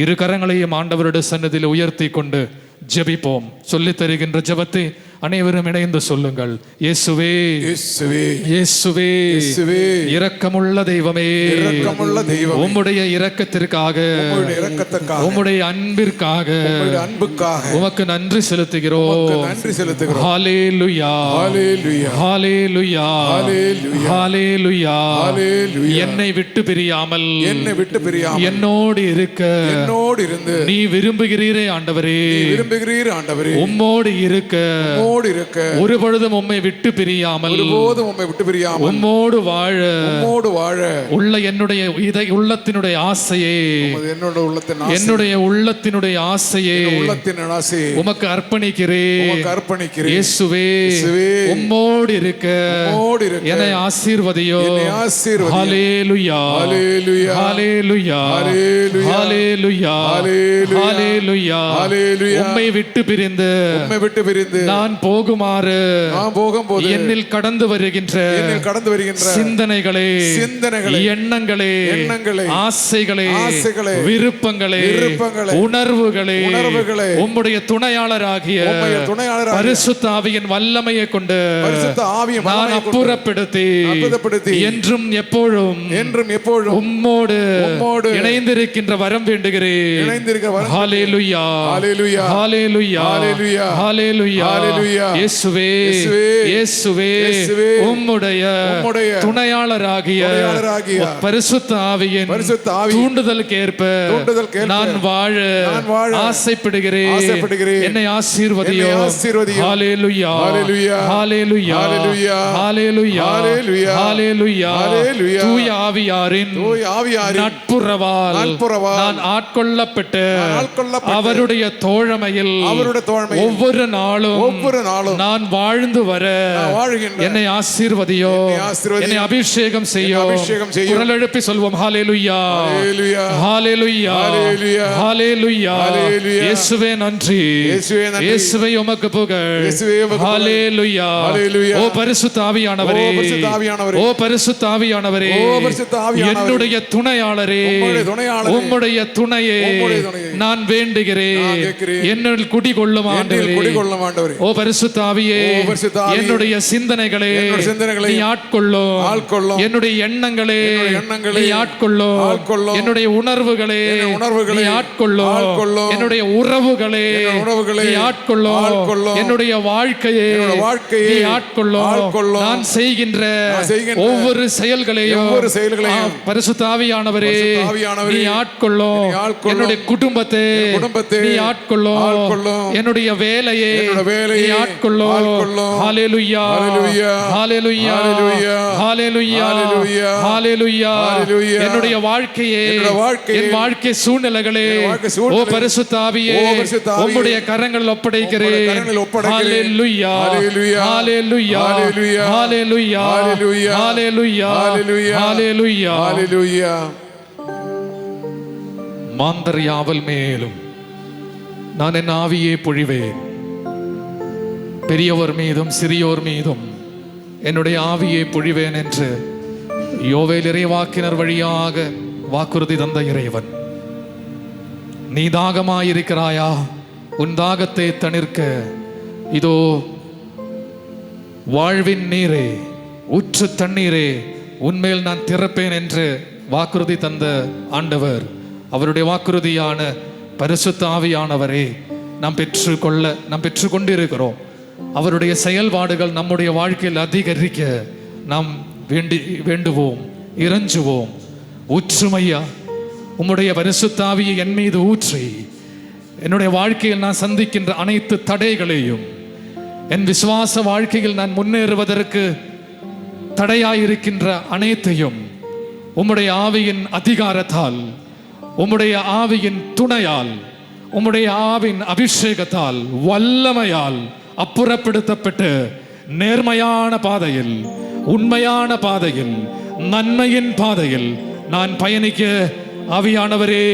இரு கரங்களையும் ஆண்டவருடைய சன்னதியில் உயர்த்தி கொண்டு ஜெபிப்போம். சொல்லித் தருகின்ற ஜெபத்தை அனைவரும் இணைந்து சொல்லுங்கள். இயேசுவே, இயேசுவே, இயேசுவே, இயேசுவே, இரக்கமுள்ள தெய்வமே, இரக்கமுள்ள தெய்வமே, உம்முடைய இரக்கத்திற்காக, உம்முடைய இரக்கத்திற்காக, உம்முடைய அன்பிற்காக, உம்முடைய அன்புக்காக உமக்கு நன்றி செலுத்துகிறோம். உமக்கு நன்றி செலுத்துகிறோம். ஹல்லேலூயா, ஹல்லேலூயா, ஹல்லேலூயா, ஹல்லேலூயா, ஹல்லேலூயா, ஹல்லேலூயா. என்னை விட்டு பிரியாமல், என்னை விட்டு பிரியாமல் என்னோடு இருக்க, என்னோடு இருந்து நீ விரும்புகிறீரே ஆண்டவரே, விரும்புகிறீர் ஆண்டவரே, உம்மோடு இருக்க, உம்மோடு இருக்க, ஒரு பொழுதும் உம்மை விட்டு பிரியாமல், ஒருபோதும் உம்மை விட்டு பிரியாமல், உம்மோடு வாழ, உம்மோடு வாழ உள்ள என்னுடைய உள்ளத்தினுடைய ஆசையே, என்னுடைய உள்ளத்தினுடைய ஆசையே, உள்ளத்தின் ஆசையே உமக்கு அர்ப்பணிக்கிறேன், உமக்கு அர்ப்பணிக்கிறேன். இயேசுவே, இயேசுவே, உம்மோடு இருக்க, உம்மோடு இருக்க, என்னை ஆசீர்வதியோ. என்னை ஆசீர்வதியோ. ஹல்லேலூயா, ஹல்லேலூயா, ஹல்லேலூயா, ஹல்லேலூயா, ஹல்லேலூயா, ஹல்லேலூயா, ஹல்லேலூயா. உம்மை விட்டு பிரிந்து, உம்மை விட்டு பிரிந்து நான் போகுமாறு, நான் போகும்போது என்னில் கடந்து வருகின்ற சிந்தனைகளே, எண்ணங்களே, ஆசைகளே, விருப்பங்களே, உணர்வுகளே, உம்முடைய துணையாளராகிய பரிசுத்த ஆவியின் வல்லமையை கொண்டு நான் அப்புறப்படுத்தி என்றும் எப்பொழுதும் உம்மோடு இணைந்திருக்கின்ற வரம் வேண்டுகிறேன். ஹல்லேலூயா, ஹல்லேலூயா, ஹல்லேலூயா, ஹல்லேலூயா, இயேசுவே இயேசுவே உம்முடைய துணையாளராகிய பரிசுத்த ஆவியின் தூண்டுதலுக்கு ஏற்ப நான் வாழ ஆசைப்படுகிறேன். என்னை ஆசீர்வதியும். ஹல்லேலூயா ஹல்லேலூயா ஹல்லேலூயா ஹல்லேலூயா. தூய ஆவியாரின் நட்புறவால் நான் ஆட்கொள்ளப்பட்டு அவருடைய தோழமையில் ஒவ்வொரு நாளும் நான் வாழ்ந்து வர என்னை ஆசீர்வதியோ, என்னை அபிஷேகம் செய்யோ. குரல் எழுப்பி சொல்வோம். ஹல்லேலூயா ஹல்லேலூயா ஹல்லேலூயா. இயேசுவே நன்றி, இயேசுவே உமக்கு புகழ். ஹல்லேலூயா. ஓ பரிசுத்த ஆவியானவரே, ஓ பரிசுத்த ஆவியானவரே, என்னுடைய துணையாளரே, உம்முடைய துணையே நான் வேண்டுகிறேன். என்னில் குடிகொள்ளும் ஆண்டவரே. ஓ பரிசுத்த ஆவியே, என்னுடைய சிந்தனைகளே நீ ஆட்கொள்ளும். என்னுடைய எண்ணங்களே நீ ஆட்கொள்ளும். என்னுடைய உணர்வுகளே நீ ஆட்கொள்ளும். என்னுடைய உறவுகளே நீ ஆட்கொள்ளும். என்னுடைய வாழ்க்கையே நீ ஆட்கொள்ளும். நான் செய்கின்ற ஒவ்வொரு செயல்களையும் பரிசுத்த ஆவியானவரே நீ ஆட்கொள்ளும். என்னுடைய குடும்பத்தை நீ ஆட்கொள்ளும். என்னுடைய வேலையை நீ ஆட்கொள்ளும். ஹல்லேலூயா ஹல்லேலூயா ஹல்லேலூயா ஹல்லேலூயா. என்னுடைய வாழ்க்கையே, என் வாழ்க்கை சூழ்நிலைகளே ஓ பரிசுத்த ஆவியே உம்முடைய கரங்களில் ஒப்படைக்கிறேன். ஹல்லேலூயா ஹல்லேலூயா ஹல்லேலூயா ஹல்லேலூயா ஹல்லேலூயா. மாந்தர் யாவல் மேலும் நான் என் ஆவியை பொழிவேன். பெரியவர் மீதும் சிறியோர் மீதும் என்னுடைய ஆவியை பொழிவேன் என்று யோவேல் இறைவாக்கினர் வழியாக வாக்குறுதி தந்த இறைவன். நீ தாகமாயிருக்கிறாயா? உன் தாகத்தை தணிர்க்க இதோ வாழ்வின் நீரே, ஊற்று தண்ணீரே உன்மேல் நான் திறப்பேன் என்று வாக்குறுதி தந்த ஆண்டவர், அவருடைய வாக்குறுதியான பரிசுத்த ஆவியானவரே நாம் பெற்றுக்கொண்டிருக்கிறோம். அவருடைய செயல்பாடுகள் நம்முடைய வாழ்க்கையில் அதிகரிக்க நாம் வேண்டுவோம், இறைஞ்சுவோம். ஊற்றுமையா உம்முடைய பரிசுத்த ஆவியை என் மீது ஊற்றி என்னுடைய வாழ்க்கையில் நான் சந்திக்கின்ற அனைத்து தடைகளையும், என் விசுவாச வாழ்க்கையில் நான் முன்னேறுவதற்கு தடையாயிருக்கின்ற அனைத்தையும் உம்முடைய ஆவியின் அதிகாரத்தால், உம்முடைய ஆவியின் துணையால், உம்முடைய ஆவின் அபிஷேகத்தால், வல்லமையால் அப்புறப்படுத்தப்பட்டு நேர்மையான பாதையில், உண்மையான பாதையில், நன்மையின் பாதையில் நான் பயணிக்க ஆவியானவரே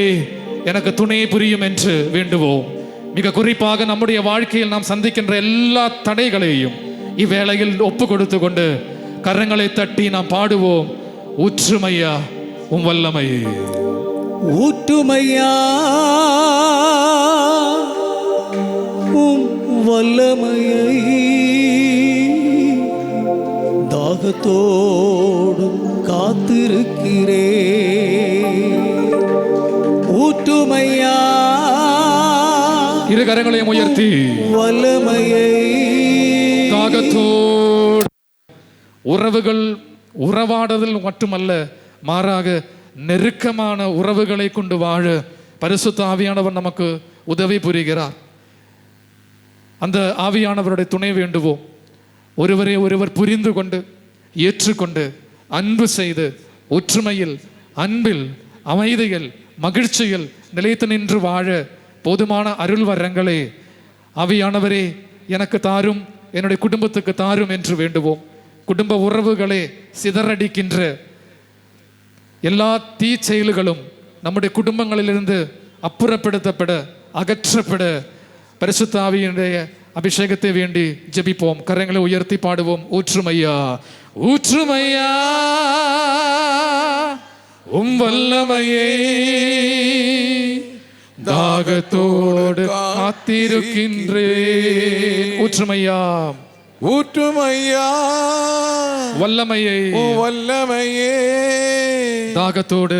எனக்கு துணை புரியும் என்று வேண்டுவோம். மிக குறிப்பாக நம்முடைய வாழ்க்கையில் நாம் சந்திக்கின்ற எல்லா தடைகளையும் இவ்வேளையில் ஒப்பு கொடுத்து கொண்டு கரங்களை தட்டி நாம் பாடுவோம். ஊற்றுமையா உம் வல்லமையே, ஊற்றுமையா உம் வல்லமையை, தாகத்தோடு காத்திருக்கிறே. ஊற்றுமையா இரு கரங்களையும் உயர்த்தி வல்லமையை, தாகத்தோடு. உறவுகள் உறவாடுதல் மட்டுமல்ல, மாறாக நெருக்கமான உறவுகளை கொண்டு வாழ பரிசுத்த ஆவியானவர் நமக்கு உதவி புரிகிறார். அந்த ஆவியானவருடைய துணை வேண்டுவோம். ஒருவரை ஒருவர் புரிந்து கொண்டு ஏற்றுக்கொண்டு அன்பு செய்து ஒற்றுமையில், அன்பில், அமைதியில், மகிழ்ச்சியில் நிலைத்து நின்று வாழ போதுமான அருள் வரங்களை ஆவியானவரே எனக்கு தாரும், என்னுடைய குடும்பத்துக்கு தாரும் என்று வேண்டுவோம். குடும்ப உறவுகளை சிதறடிக்கின்ற எல்லா தீ செயல்களும் நம்முடைய குடும்பங்களிலிருந்து அப்புறப்படுத்தப்பட, அகற்றப்பட பரிசுத்த ஆவியினுடைய அபிஷேகத்தை வேண்டி ஜெபிப்போம். கரங்களை உயர்த்தி பாடுவோம். ஊற்றுமையா ஊற்றுமையா உம் வல்லமையே, தாகத்தோடு காத்திருக்கின்றேன். ஊற்றுமையா ஊற்றுமையா வல்லமையே, வல்லமையே, தாகத்தோடு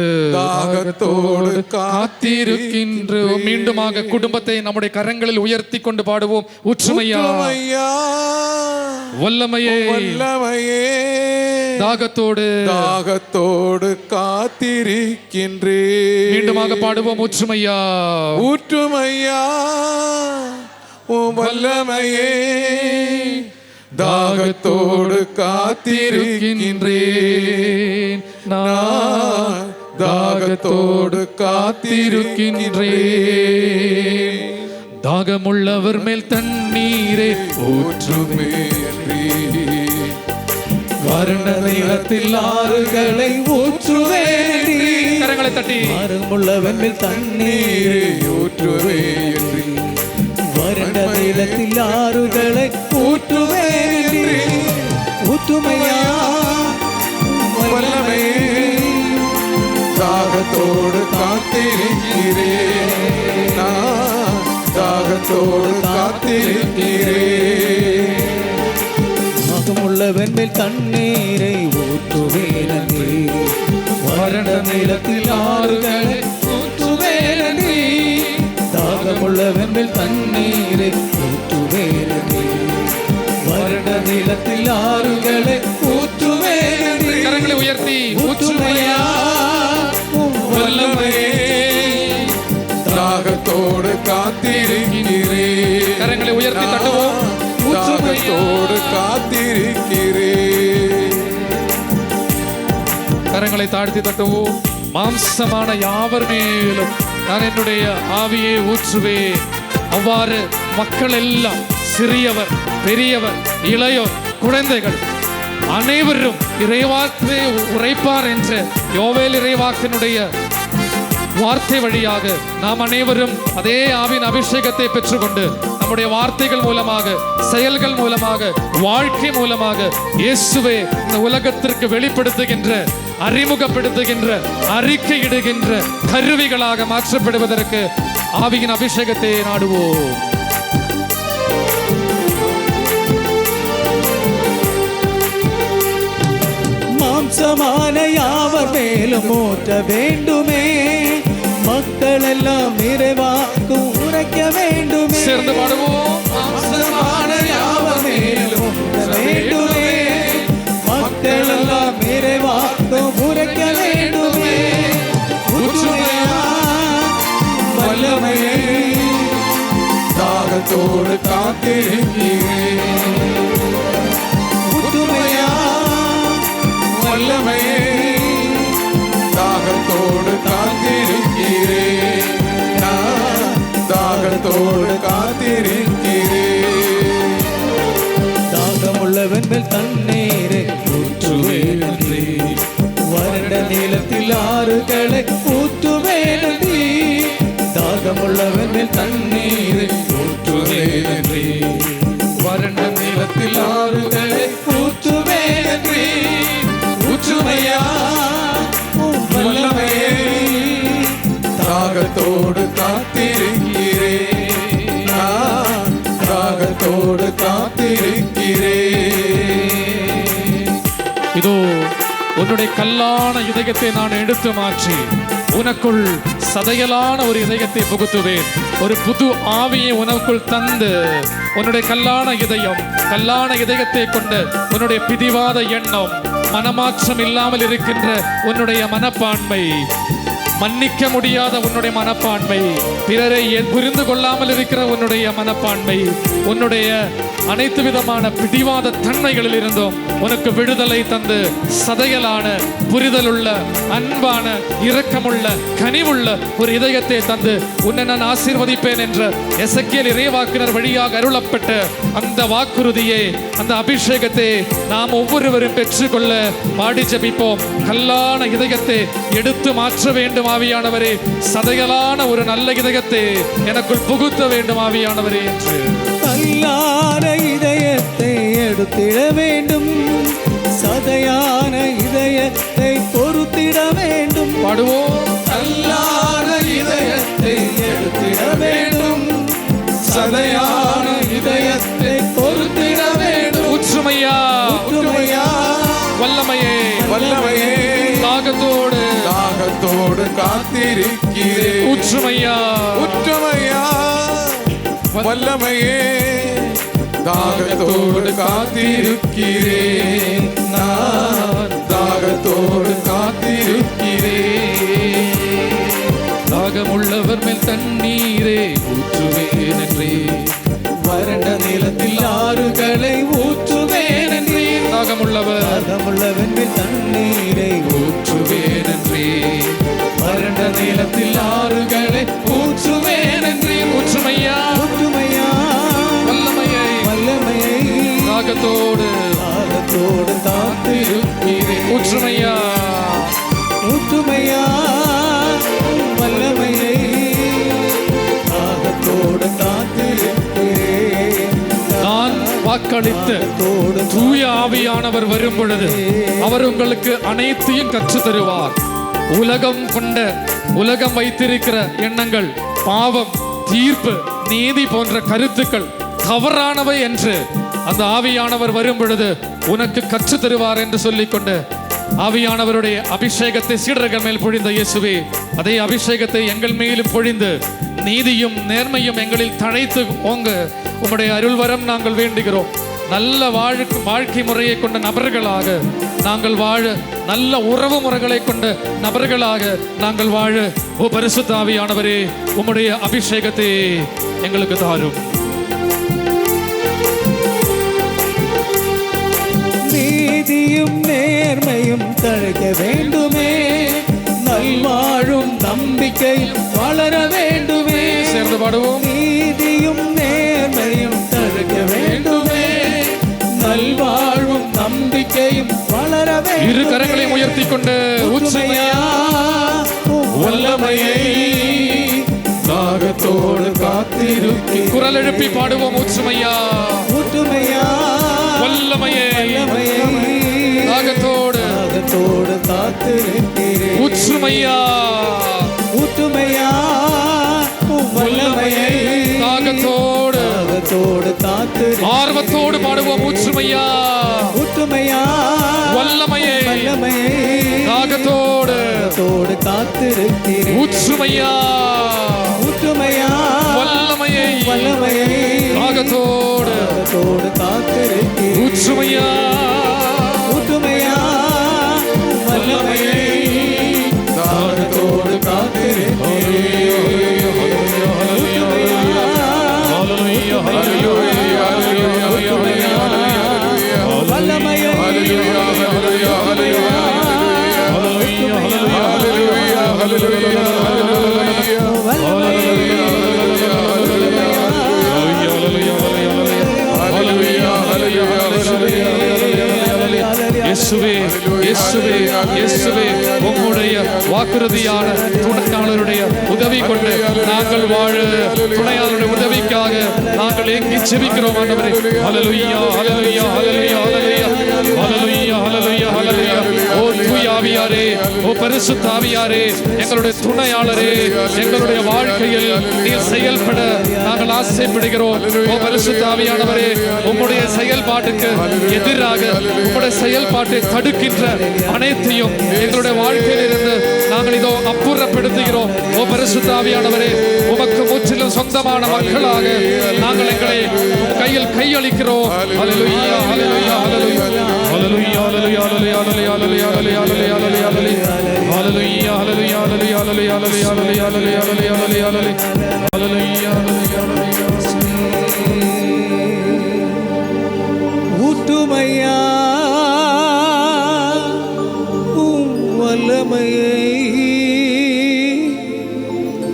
காத்திருக்கின்றோம். மீண்டுமாக குடும்பத்தை நம்முடைய கரங்களில் உயர்த்தி கொண்டு பாடுவோம். ஊற்றுமையா வல்லமையே தாகத்தோடு காத்திருக்கின்றேன். மீண்டுமாக பாடுவோம். ஊற்றுமையா வல்லமையே தாகத்தோடு காத்திருக்கின்றேன். நான் தாகத்தோடு காத்திருக்கின்றேன். தாகமுள்ளவர் மேல் தண்ணீரே ஊற்றுமே. வறண்ட நிலத்தில் ஆறுகளை ஊற்றுவேன். கரங்களை தட்டி தாகமுள்ளவர் மேல் தண்ணீரை ஊற்றுவேன். வறண்ட நிலத்தில் ஆறுகளை ஊற்றுவேன். ஊற்றுமையா வல்லமையே தாகத்தோடு காத்திருக்கிறேன். நான் தாகத்தோடு காத்திருக்கிறேன். தாகமுள்ளவன் மேல் தண்ணீரை ஊற்றுவேன். வறண்ட நிலத்தில் ஆறுகளை ஊற்றுவேன். தாகமுள்ளவன் மேல் தண்ணீரை ஊற்றுவேன். வறண்ட நிலத்தில் ஆறுகளை ஊற்றுவேன். கரங்களை உயர்த்தி ஊற்றுமையா வல்லமையே தாகத்தோடு காத்திருக்கிறேன். கரங்களை உயர்த்தி தட்டுவோம். தாகத்தோடு காத்திருக்கிறேன். கரங்களை தாழ்த்தி தட்டுவோம். மாம்சமான யாவர் மேலும் நான் என்னுடைய ஆவியை ஊற்றுவேன். அவ்வாறு மக்கள் எல்லாம், சிறியவர் பெரியவர் இளையோர் குழந்தைகள் அனைவரும் இறைவார்த்தை உரைப்பார் என்ற யோவேல் இறைவாக்கினுடைய வார்த்தை வழியாக நாம் அனைவரும் அதே ஆவின் அபிஷேகத்தை பெற்றுக்கொண்டு நம்முடைய வார்த்தைகள் மூலமாக, செயல்கள் மூலமாக, வாழ்க்கை மூலமாக இயேசுவை இந்த உலகத்திற்கு வெளிப்படுத்துகின்ற, அறிமுகப்படுத்துகின்ற, அறிக்கையிடுகின்ற கருவிகளாக மாற்றப்படுவதற்கு ஆவியின் அபிஷேகத்தை நாடுவோம். மாம்சமான யாவர் மேலும் ஊற்ற வேண்டுமே. மக்கள் எல்லாம் நிறைவாக்கும் உரைக்க வேண்டுமே. சேர்ந்து பாடுவோம். மாம்சமான யாவர் மேலும் ஊற்ற வேண்டுமே. மக்கள் எல்லாம் நிறைவாக்கும் உரைக்க வேண்டுமே. ஊற்றுமையா வல்லமையே தாகத்தோடு காத்திருக்கிறேன். ஊற்றுமையா வல்லமையே தாகத்தோடு காத்திருக்கிறேன். நான் தாகத்தோடு காத்திருக்கிறேன். தாகமுள்ளவன் மேல் தண்ணீரை ஊற்றுவேன். வறண்ட நிலத்தில் ஆறுகளை ஊற்றுவேன். தாகமுள்ளவன் மேல் தண்ணீரை ஊற்றுவேன். வறண்ட நிலத்தில் ஆறுகளை ஊற்றுவேன். ஊற்றுமையா வல்லமையே தாகத்தோடு காத்திருக்கிறேன். நான் தாகத்தோடு காத்திருக்கிறேன். இதோ உன்னுடைய கல்லான இதயத்தை நான் எடுத்து மாற்றி உனக்குள் சதையலான ஒரு இதயத்தை புகுத்துவேன். ஒரு புது ஆவியை உனக்குள் தந்து உன்னுடைய கல்லான இதயத்தை கொண்டு உன்னுடைய பிடிவாத எண்ணம், மனமாற்றம் இல்லாமல் இருக்கின்ற உன்னுடைய மனப்பான்மை, மன்னிக்க முடியாத உன்னுடைய மனப்பான்மை, பிறரை புரிந்து கொள்ளாமல் இருக்கிற உன்னுடைய மனப்பான்மை, உன்னுடைய அனைத்து விதமான பிடிவாத தன்மைகளில் இருந்தும் உனக்கு விடுதலை தந்து சதையலான, புரிதலுள்ள, அன்பான, இரக்கமுள்ள, கனிவுள்ள ஒரு இதயத்தை தந்து உன்னை நான் ஆசீர்வதிப்பேன் என்ற எசேக்கியேல் இறைவாக்கினர் வழியாக அருளப்பட்ட அந்த வாக்குறுதியை, அந்த அபிஷேகத்தை நாம் ஒவ்வொருவரும் பெற்றுக்கொள்ள பாடி ஜெபிப்போம். கல்லான இதயத்தை எடுத்து மாற்ற வேண்டும் ஆவியானவரே. சதையலான ஒரு நல்ல இதயத்தை எனக்குள் புகுத்த வேண்டும் ஆவியானவரே என்று. கல்லான இதயத்தை எடுத்திட வேண்டும். சதையான இதயத்தை பொறுத்திட வேண்டும். பாடுவோம். கல்லான இதயத்தை எடுத்திட வேண்டும். சதையான இதயத்தை பொறுத்திட வேண்டும். ஊற்றுமையா ஊற்றுமையா வல்லமையே வல்லமையே தாகத்தோடு தாகத்தோடு காத்திருக்கிறேன். ஊற்றுமையா உற்றமையா வல்லமையே, தாகத்தோடு காத்திருக்கிறேன். நான் தாகத்தோடு காத்திருக்கிறேன். தாகமுள்ளவர் மேல் தண்ணீரே ஊற்றுவேன் என்றே, வறண்ட நிலத்தில் ஆறுகளை ஊற்றுவேன் என்றே, தாகமுள்ளவர் மேல் தண்ணீரை ஊற்றுவேன் என்றே, வறண்ட நிலத்தில் ஆறுகளை ஊற்றுவேன் என்றே. ஊற்றுமையா ஊற்றுமையா வல்லமையை வல்லமையை தாகத்தோடு தாகத்தோடு காத்திருக்கிறேன். ஊற்றுமையா ஊற்றுமையா வல்லமையை தாகத்தோடு காத்திருக்கிறேன். நான் வாக்களித்த தூய ஆவியானவர் வரும் பொழுது அவர் உங்களுக்கு அனைத்தையும் கற்றுத் தருவார். உலகம் வைத்திருக்கிற எண்ணங்கள், பாவம், தீர்ப்பு, நீதி போன்ற கருத்துக்கள் தவறானவை என்று அந்த ஆவியானவர் வரும் பொழுது உனக்கு கற்றுத் தருவார் என்று சொல்லிக்கொண்டு ஆவியானவருடைய அபிஷேகத்தை சீடர்கள் மேல் பொழிந்த இயேசுவே, அதே அபிஷேகத்தை எங்கள் மேலும் பொழிந்து நீதியும் நேர்மையும் எங்களில் தழைத்து ஓங்க உம்முடைய அருள்வரம் நாங்கள் வேண்டுகிறோம். நல்ல வாழ்க்கை முறையை கொண்ட நபர்களாக நாங்கள் வாழ, நல்ல உறவு முறைகளை கொண்ட நபர்களாக நாங்கள் வாழ ஓ பரிசுத்த ஆவியானவரே, உம்முடைய அபிஷேகத்தை எங்களுக்கு தாரும். நீதியும் நேர்மையும் தழைக்க வேண்டுமே, நல்வாழும் நம்பிக்கை வளர வேண்டுமே. சேர்ந்து பாடுவோம். நீதியும் நேர்மையும் தழைக்க வேண்டுமே, நல்வாழும் நம்பிக்கையும் வளர வேண்டும். இரு கரங்களையும் உயர்த்தி கொண்டு ஊற்றுமையா வல்லமையை தாகத்தோடு காத்திருக்கிறேன். குரல் எழுப்பி பாடுவோம். ஊற்றுமையா ஊற்றுமையா வல்லமையை வல்லமையை தாகத்தோடு தாகத்தோடு காத்திருக்கிறேன். ஊற்றுமையா ஊற்றுமையா வல்லமையை தாகத்தோடு தாகத்தோடு காத்திருக்கிறேன். ஆர்வத்தோடு பாடுவோம். ஊற்றுமையா ஊற்றுமையா வல்லமையை வல்லமையை தாகத்தோடு தாகத்தோடு காத்திருக்கிறேன். ஊற்றுமையா ஊற்றுமையா வல்லமையை வல்லமையை தாகத்தோடு தாகத்தோடு காத்திருக்கிறேன். ஊற்றுமையா ஊற்றுமையா வல்லமையை தாகத்தோடு காத்திருக்கிறேன். இயேசுவே இயேசுவே இயேசுவே, உம்முடைய வாக்குறுதியான துணையாளருடைய உதவி கொண்டு நாங்கள் வாழ, துணையாளருடைய உதவிக்காக நாங்கள் ஏங்கி ஜெபிக்கிறோம் ஆண்டவரே. ஹல்லேலூயா ஹல்லேலூயா ஹல்லேலூயா ஹல்லேலூயா ஹல்லேலூயா ஹல்லேலூயா ஹல்லேலூயா. ஓ தூய ஆவியாரே, ஓ பரிசுத்த ஆவியாரே, எங்களுடைய துணையாளரே, எங்களுடைய வாழ்க்கையில் நீர் செயல்பட நாங்கள் ஆசைப்படுகிறோம். ஓ பரிசுத்த ஆவியானவரே, உம்முடைய செயல்பாட்டுக்கு எதிராக, உம்முடைய செயல்பாட்டை தடுக்கின்ற அனைத்தையும் எங்களுடைய வாழ்க்கையில் இருந்து நாங்கள் இதோ அப்புறப்படுத்துகிறோம். ஓ பரிசுத்த ஆவியானவரே, உமக்கு முற்றிலும் சொந்தமான மக்களாக நாங்கள் எங்களை கையில் கையளிக்கிறோம். ஹல்லேலூயா ஹல்லேலூயா ஹல்லேலூயா ஹல்லேலூயா ஹல்லேலூயா ஹல்லேலூயா ஹல்லேலூயா ஹல்லேலூயா ஹல்லேலூயா ஹல்லேலூயா ஹல்லேலூயா ஹல்லேலூயா ஹல்லேலூயா ஹல்லேலூயா. ஊற்றுமையா வல்லமையை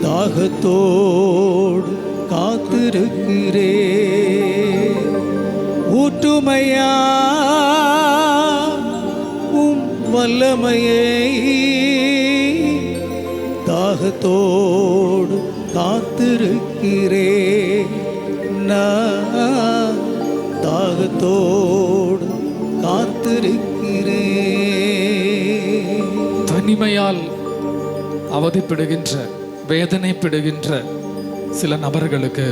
தாகத்தோடு காத்திருக்கிறேன். ஊற்றுமையா வல்லமையை தாகத்தோடு காத்திருக்கிறேன். நான் தாகத்தோடு காத்திருக்கிறேன். தனிமையால் அவதிப்படுகின்ற, வேதனைப்படுகின்ற சில நபர்களுக்கு,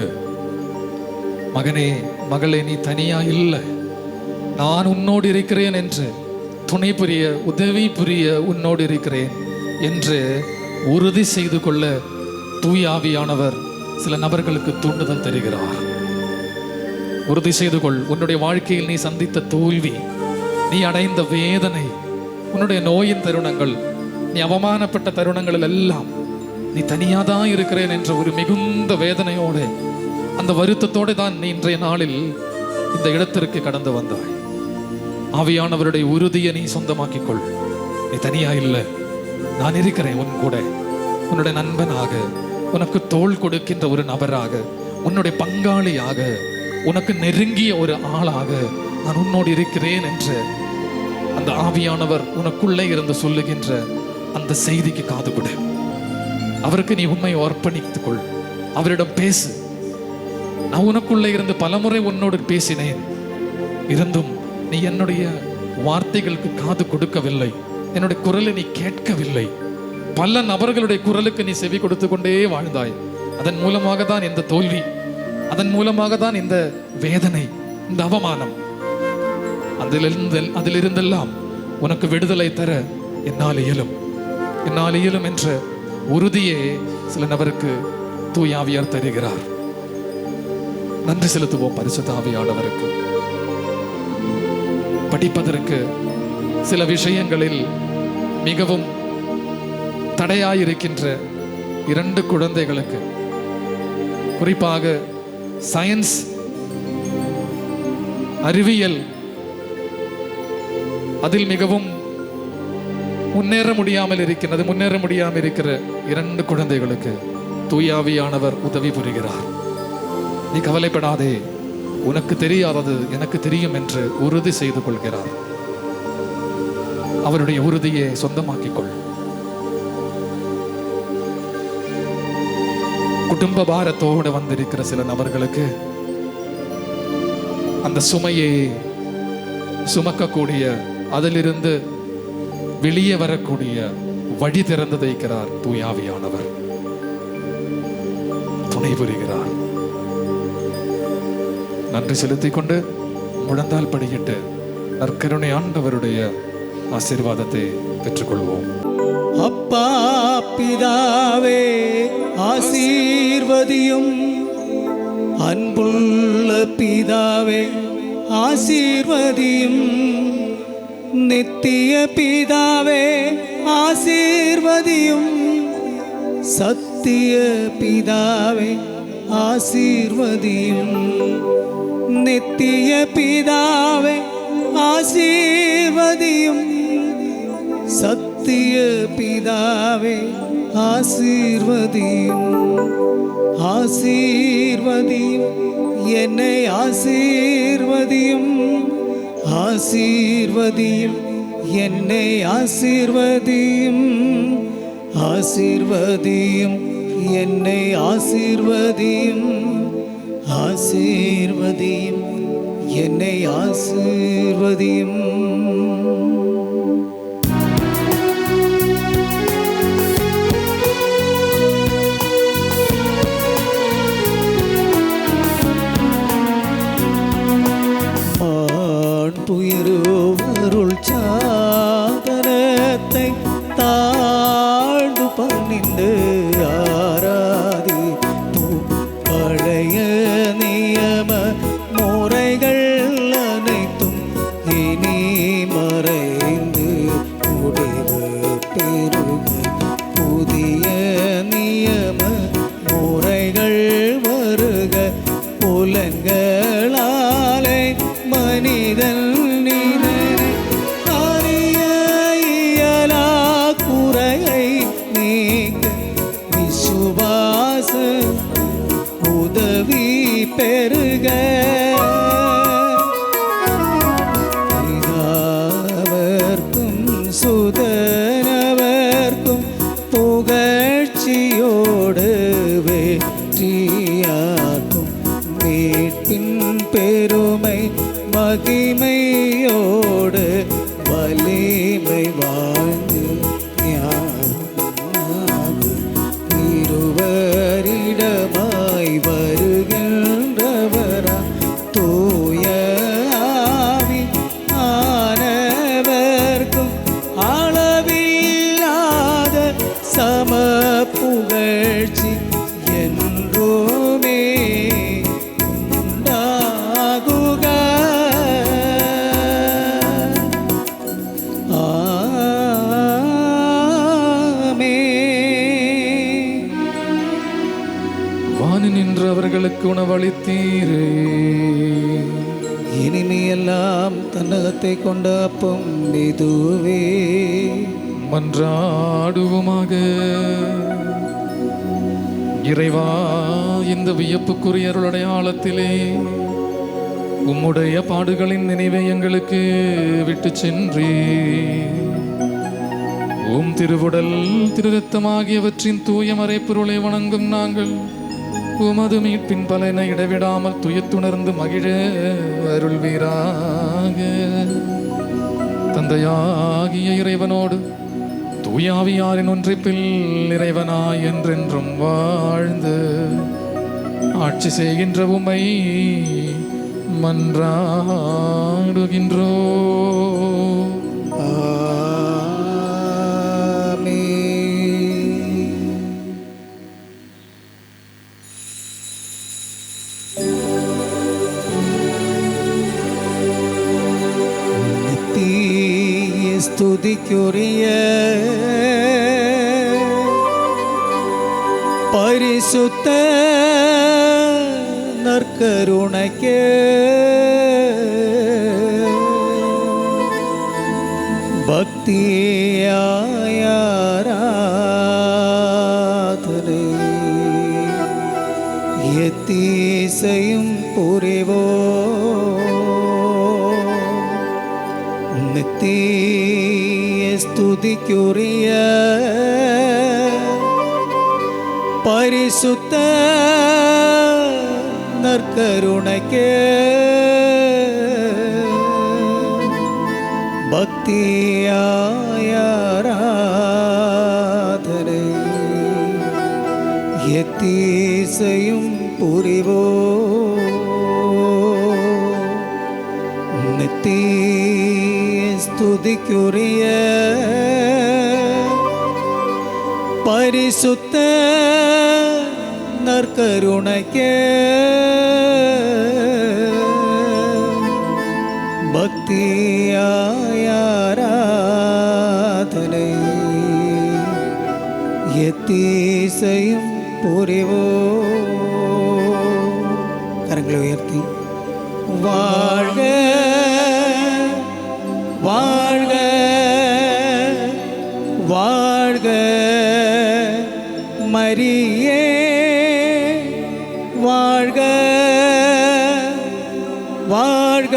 மகனே மகளே, நீ தனியா இல்லை, நான் உன்னோடு இருக்கிறேன் என்று துணை புரிய, உதவி புரிய உன்னோடு இருக்கிறேன் என்று உறுதி செய்து கொள்ள தூய ஆவியானவர் சில நபர்களுக்கு தூண்டுதல் தருகிறார். உறுதி செய்து கொள். உன்னுடைய வாழ்க்கையில் நீ சந்தித்த தோல்வி, நீ அடைந்த வேதனை, உன்னுடைய நோயின் தருணங்கள், நீ அவமானப்பட்ட தருணங்களில் எல்லாம் நீ தனியாதான் இருக்கிறேன் என்ற ஒரு மிகுந்த வேதனையோடு, அந்த வருத்தத்தோடு தான் நீ இன்றைய நாளில் இந்த இடத்திற்கு கடந்து வந்தாய். ஆவியானவருடைய உறுதியை நீ சொந்தமாக்கிக் கொள். நீ தனியா இல்லை, நான் இருக்கிறேன் உன் கூட. உன்னுடைய நண்பனாக, உனக்கு தோள் கொடுக்கின்ற ஒரு நபராக, உன்னுடைய பங்காளியாக, உனக்கு நெருங்கிய ஒரு ஆளாக நான் உன்னோடு இருக்கிறேன் என்று அந்த ஆவியானவர் உனக்குள்ளே இருந்து சொல்லுகின்ற அந்த செய்திக்கு காது கொடு. அவருக்கு நீ உண்மையை அர்ப்பணித்துக் கொள். அவரிடம் பேசு. நான் உனக்குள்ளே இருந்து பலமுறை உன்னோடு பேசினேன், இருந்தும் நீ என்னுடைய வார்த்தைகளுக்கு காது கொடுக்கவில்லை, என்னுடைய குரலை நீ கேட்கவில்லை. பல நபர்களுடைய குரலுக்கு நீ செவி கொடுத்து கொண்டே வாழ்ந்தாய். அதன் மூலமாக தான் இந்த தோல்வி, அதன் மூலமாக தான் இந்த வேதனை, இந்த அவமானம். அதிலிருந்தெல்லாம் உனக்கு விடுதலை தர என்னால் இயலும் என்ற உறுதியே சில நபருக்கு தூய ஆவியார் தருகிறார். நன்றி செலுத்துவோம் பரிசுத்த ஆவியானவருக்கு. படிப்பதற்கு சில விஷயங்களில் மிகவும் தடையாயிருக்கின்ற 2 குழந்தைகளுக்கு, குறிப்பாக சயின்ஸ், அறிவியல், அதில் மிகவும் முன்னேற முடியாமல் இருக்கிற 2 குழந்தைகளுக்கு தூய ஆவியானவர் உதவி புரிகிறார். நீ கவலைப்படாதே, உனக்கு தெரியாதது எனக்கு தெரியும் என்று உறுதி செய்து கொள்கிறார். அவருடைய உறுதியை சொந்தமாக்கிக் கொள். குடும்ப பாரத்தோடு வந்திருக்கிற சில நபர்களுக்கு அந்த சுமையை சுமக்கக்கூடிய, அதிலிருந்து வெளியே வரக்கூடிய வழி திறந்து வைக்கிறார் தூய ஆவியானவர். துணை புரிகிறார். நன்றி செலுத்திக் கொண்டு முழந்தால் படியிட்டு நற்கருணை ஆண்டவருடைய ஆசீர்வாதத்தை பெற்றுக்கொள்வோம். அப்பா பிதாவே ஆசீர்வதியும், அன்புள்ள பிதாவே ஆசீர்வதியும், நித்திய பிதாவே ஆசீர்வதியும், சத்திய பிதாவே ஆசீர்வதியும், நித்திய பிதாவே ஆசீர்வதியும், சத்திய பிதாவே ஆசீர்வதியும், ஆசீர்வதியும், என்னை ஆசீர்வதியும், ஆசீர்வதியும், என்னை ஆசீர்வதியும், ஆசீர்வதியும், என்னை ஆசீர்வதியும், ஆசீர்வதியும், என்னை ஆசீர்வதியும். துயருவருள் சாதனத்தை தாழ்ந்து பணிந்து ஆராதி பழைய நியம முறைகள் அனைத்தும் இனி மறைந்து முடிவு பெறுக. புதிய நியம முறைகள் வருக. புலன்களாலே மனிதன் அறிய இயலா குறையை நீக்க விசுவாச உதவி பெருக. பிதாவர்க்கும் சுதனவர்க்கும் புகழ்ச்சியோடு வெற்றியாக்கும் மீட்பின் பெருமை மகிமையோடு வலிமை வாழ்ந்து இருவரிடமாய் வருகின்றவரா தூய ஆவி ஆனவர் எங்களுக்கு உணவளித்தீரே. இனிமையெல்லாம் தன்னகத்தை கொண்ட அப்பம் இதுவே. மன்றாடுவோமாக. இறைவா, இந்த வியப்புக்குரிய அருளடையாளத்திலே உம்முடைய பாடுகளின் நினைவை எங்களுக்கு விட்டு சென்றே. உம் திருவுடல் திருரத்தம் ஆகியவற்றின் தூய மறைப்பொருளை வணங்கும் நாங்கள் உமது மீட்பின் பலனை இடைவிடாமல் துயத்துணர்ந்து மகிழ அருள்வீராக. தந்தையாகிய இறைவனோடு தூயாவியாரின் ஒன்றிப்பில் இறைவனாய் என்றென்றும் வாழ்ந்து ஆட்சி செய்கின்ற உம்மை மன்றாடுகின்றோ. ஸ்துதிக்குரிய பரிசுத்த நற்கருணைக்கு பக்தியாயாராதனை எத்தீசையும் புரிவோ. நித்திய ஸ்துதிக்குரிய பரிசுத்த நற்கருணைக்கு பக்தியாயாராதனை எத்தீசையும் புரிவோ. நித்திய ஸ்துதிக்குரிய பரிசுத்த நற்கருணைக்கு பக்தியாயாராதனை எத்தீசையும் புரிவோ. கரங்களை உயர்த்தி வாழ்க வாழ்க வாழ்க மரியே வாழ்க வாழ்க